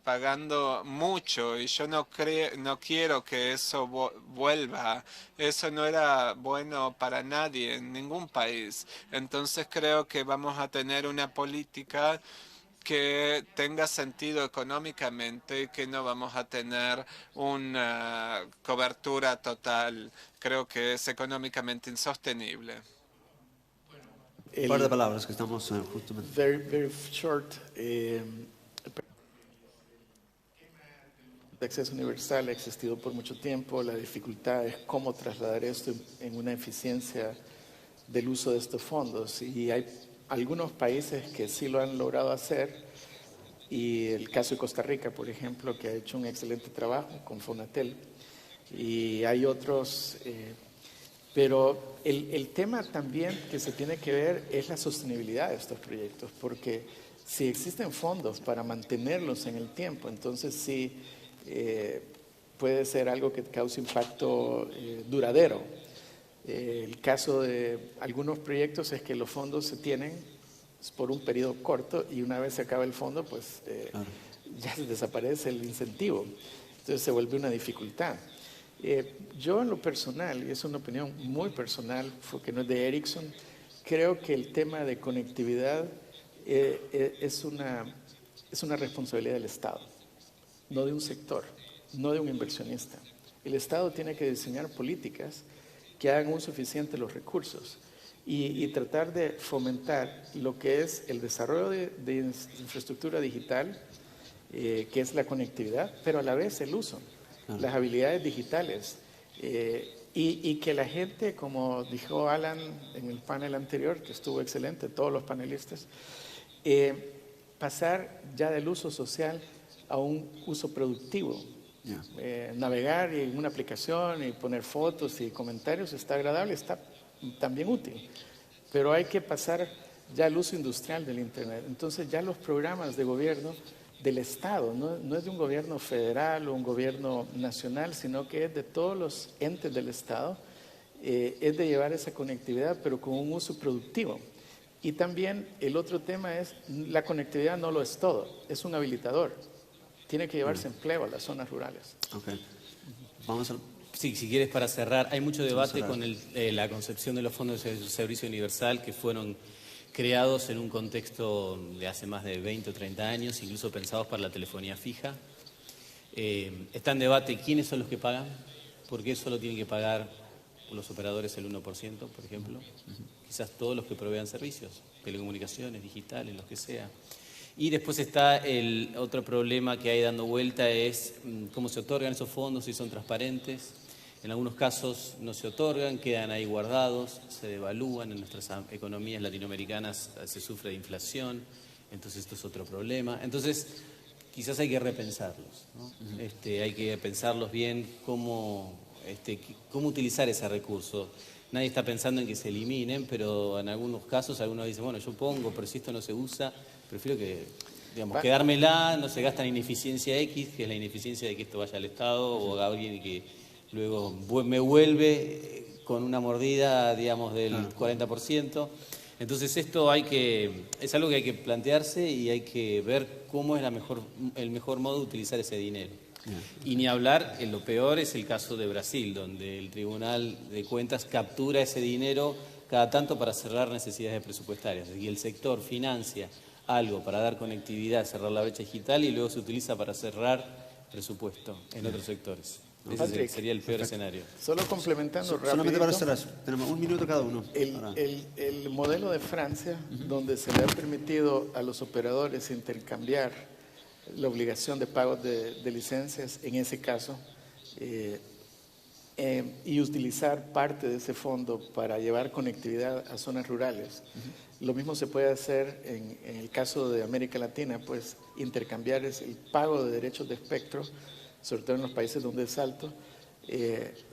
pagando mucho, y yo no quiero que eso vuelva. Eso no era bueno para nadie en ningún país. Entonces creo que vamos a tener una política que tenga sentido económicamente, y que no vamos a tener una cobertura total. Creo que es económicamente insostenible. Un par de palabras que estamos justamente. Very short. El acceso universal ha existido por mucho tiempo. La dificultad es cómo trasladar esto en una eficiencia del uso de estos fondos. Y hay algunos países que sí lo han logrado hacer, y el caso de Costa Rica, por ejemplo, que ha hecho un excelente trabajo con Fonatel, y hay otros, pero el tema también que se tiene que ver es la sostenibilidad de estos proyectos, porque si existen fondos para mantenerlos en el tiempo, entonces sí puede ser algo que cause impacto duradero. El caso de algunos proyectos es que los fondos se tienen por un periodo corto, y una vez se acaba el fondo, pues ya se desaparece el incentivo. Entonces se vuelve una dificultad. Yo en lo personal, y es una opinión muy personal, porque no es de Ericsson, creo que el tema de conectividad es una responsabilidad del Estado, no de un sector, no de un inversionista. El Estado tiene que diseñar políticas que hagan uso eficiente de los recursos, y tratar de fomentar lo que es el desarrollo de infraestructura digital, que es la conectividad, pero a la vez el uso, las habilidades digitales, y que la gente, como dijo Alan en el panel anterior, que estuvo excelente, todos los panelistas, pasar ya del uso social a un uso productivo. Navegar en una aplicación y poner fotos y comentarios está agradable, está también útil, pero hay que pasar ya al uso industrial del Internet. Entonces ya los programas de gobierno del Estado, no es de un gobierno federal o un gobierno nacional, sino que es de todos los entes del Estado, es de llevar esa conectividad, pero con un uso productivo. Y también el otro tema es, la conectividad no lo es todo, es un habilitador. Tiene que llevarse empleo a las zonas rurales. Okay. Vamos a... Sí, si quieres para cerrar, hay mucho debate con la concepción de los fondos de servicio universal que fueron creados en un contexto de hace más de 20 o 30 años, incluso pensados para la telefonía fija. Está en debate quiénes son los que pagan, por qué solo tienen que pagar los operadores el 1%, por ejemplo. Quizás todos los que provean servicios, telecomunicaciones, digitales, los que sea. Y después está el otro problema que hay dando vuelta, es cómo se otorgan esos fondos, si son transparentes. En algunos casos no se otorgan, quedan ahí guardados, se devalúan. En nuestras economías latinoamericanas se sufre de inflación, entonces esto es otro problema. Entonces, quizás hay que repensarlos, ¿no? Hay que pensarlos bien cómo utilizar ese recurso. Nadie está pensando en que se eliminen, pero en algunos casos algunos dicen, bueno, yo pongo, pero si esto no se usa, prefiero que, digamos, quedármela, no se gasta en ineficiencia X, que es la ineficiencia de que esto vaya al Estado o a alguien que luego me vuelve con una mordida, digamos, del 40%. Entonces esto es algo que hay que plantearse y hay que ver cómo es el mejor modo de utilizar ese dinero. Y ni hablar, lo peor es el caso de Brasil, donde el Tribunal de Cuentas captura ese dinero cada tanto para cerrar necesidades presupuestarias. Y el sector financia algo para dar conectividad, cerrar la brecha digital y luego se utiliza para cerrar presupuesto en otros sectores. Ese sería el peor escenario. Solo complementando solamente para rapidito, cerrar, tenemos 1 minuto cada uno. el modelo de Francia, donde se le ha permitido a los operadores intercambiar la obligación de pago de licencias, en ese caso, y utilizar parte de ese fondo para llevar conectividad a zonas rurales. Lo mismo se puede hacer en el caso de América Latina, pues intercambiar el pago de derechos de espectro, sobre todo en los países donde es alto,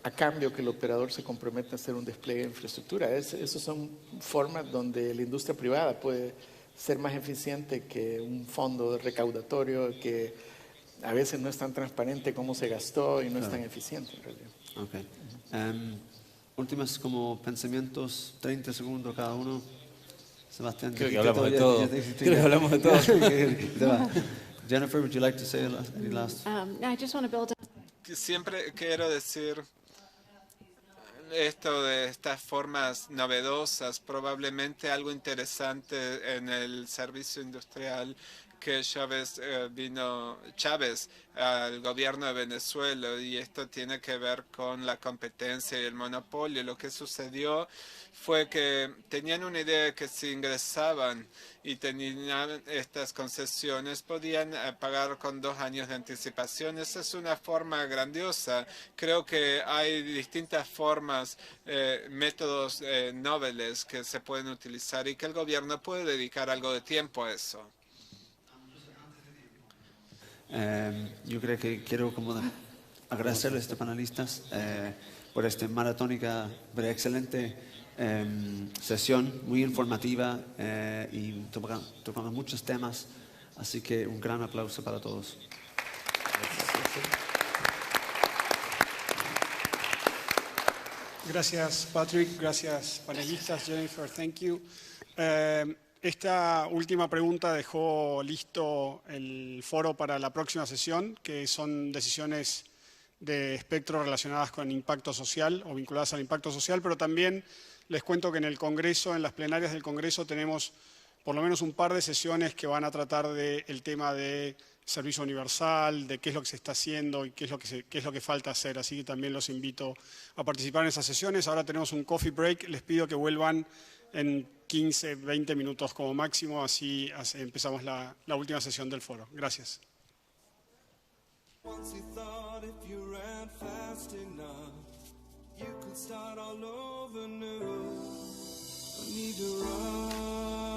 a cambio que el operador se comprometa a hacer un despliegue de infraestructura. Esas son formas donde la industria privada puede ser más eficiente que un fondo recaudatorio que a veces no es tan transparente cómo se gastó y no es tan eficiente en realidad. Okay. Últimas como pensamientos, 30 segundos cada uno. Sebastián, Creo que hablamos de todo. Creo que hablamos de todo. Jennifer, would you like to say any last? I just want to build Siempre quiero decir esto de estas formas novedosas, probablemente algo interesante en el servicio industrial que Chávez al gobierno de Venezuela, y esto tiene que ver con la competencia y el monopolio. Lo que sucedió fue que tenían una idea de que si ingresaban y tenían estas concesiones podían pagar con 2 años de anticipación. Esa es una forma grandiosa. Creo que hay distintas formas, métodos nobles que se pueden utilizar y que el gobierno puede dedicar algo de tiempo a eso. Yo creo que quiero agradecerles a estos panelistas por esta maratónica, pero excelente sesión, muy informativa y tocamos muchos temas, así que un gran aplauso para todos. Gracias, Patrick. Gracias, panelistas. Jennifer, thank you. Esta última pregunta dejó listo el foro para la próxima sesión, que son decisiones de espectro relacionadas con impacto social o vinculadas al impacto social, pero también les cuento que en el Congreso, en las plenarias del Congreso, tenemos por lo menos un par de sesiones que van a tratar del tema de servicio universal, de qué es lo que se está haciendo y qué es lo que falta hacer. Así que también los invito a participar en esas sesiones. Ahora tenemos un coffee break. Les pido que vuelvan en 15, 20 minutos como máximo, así empezamos la última sesión del foro. Gracias. Once you thought if you ran fast enough, you could start all over new. No need to run.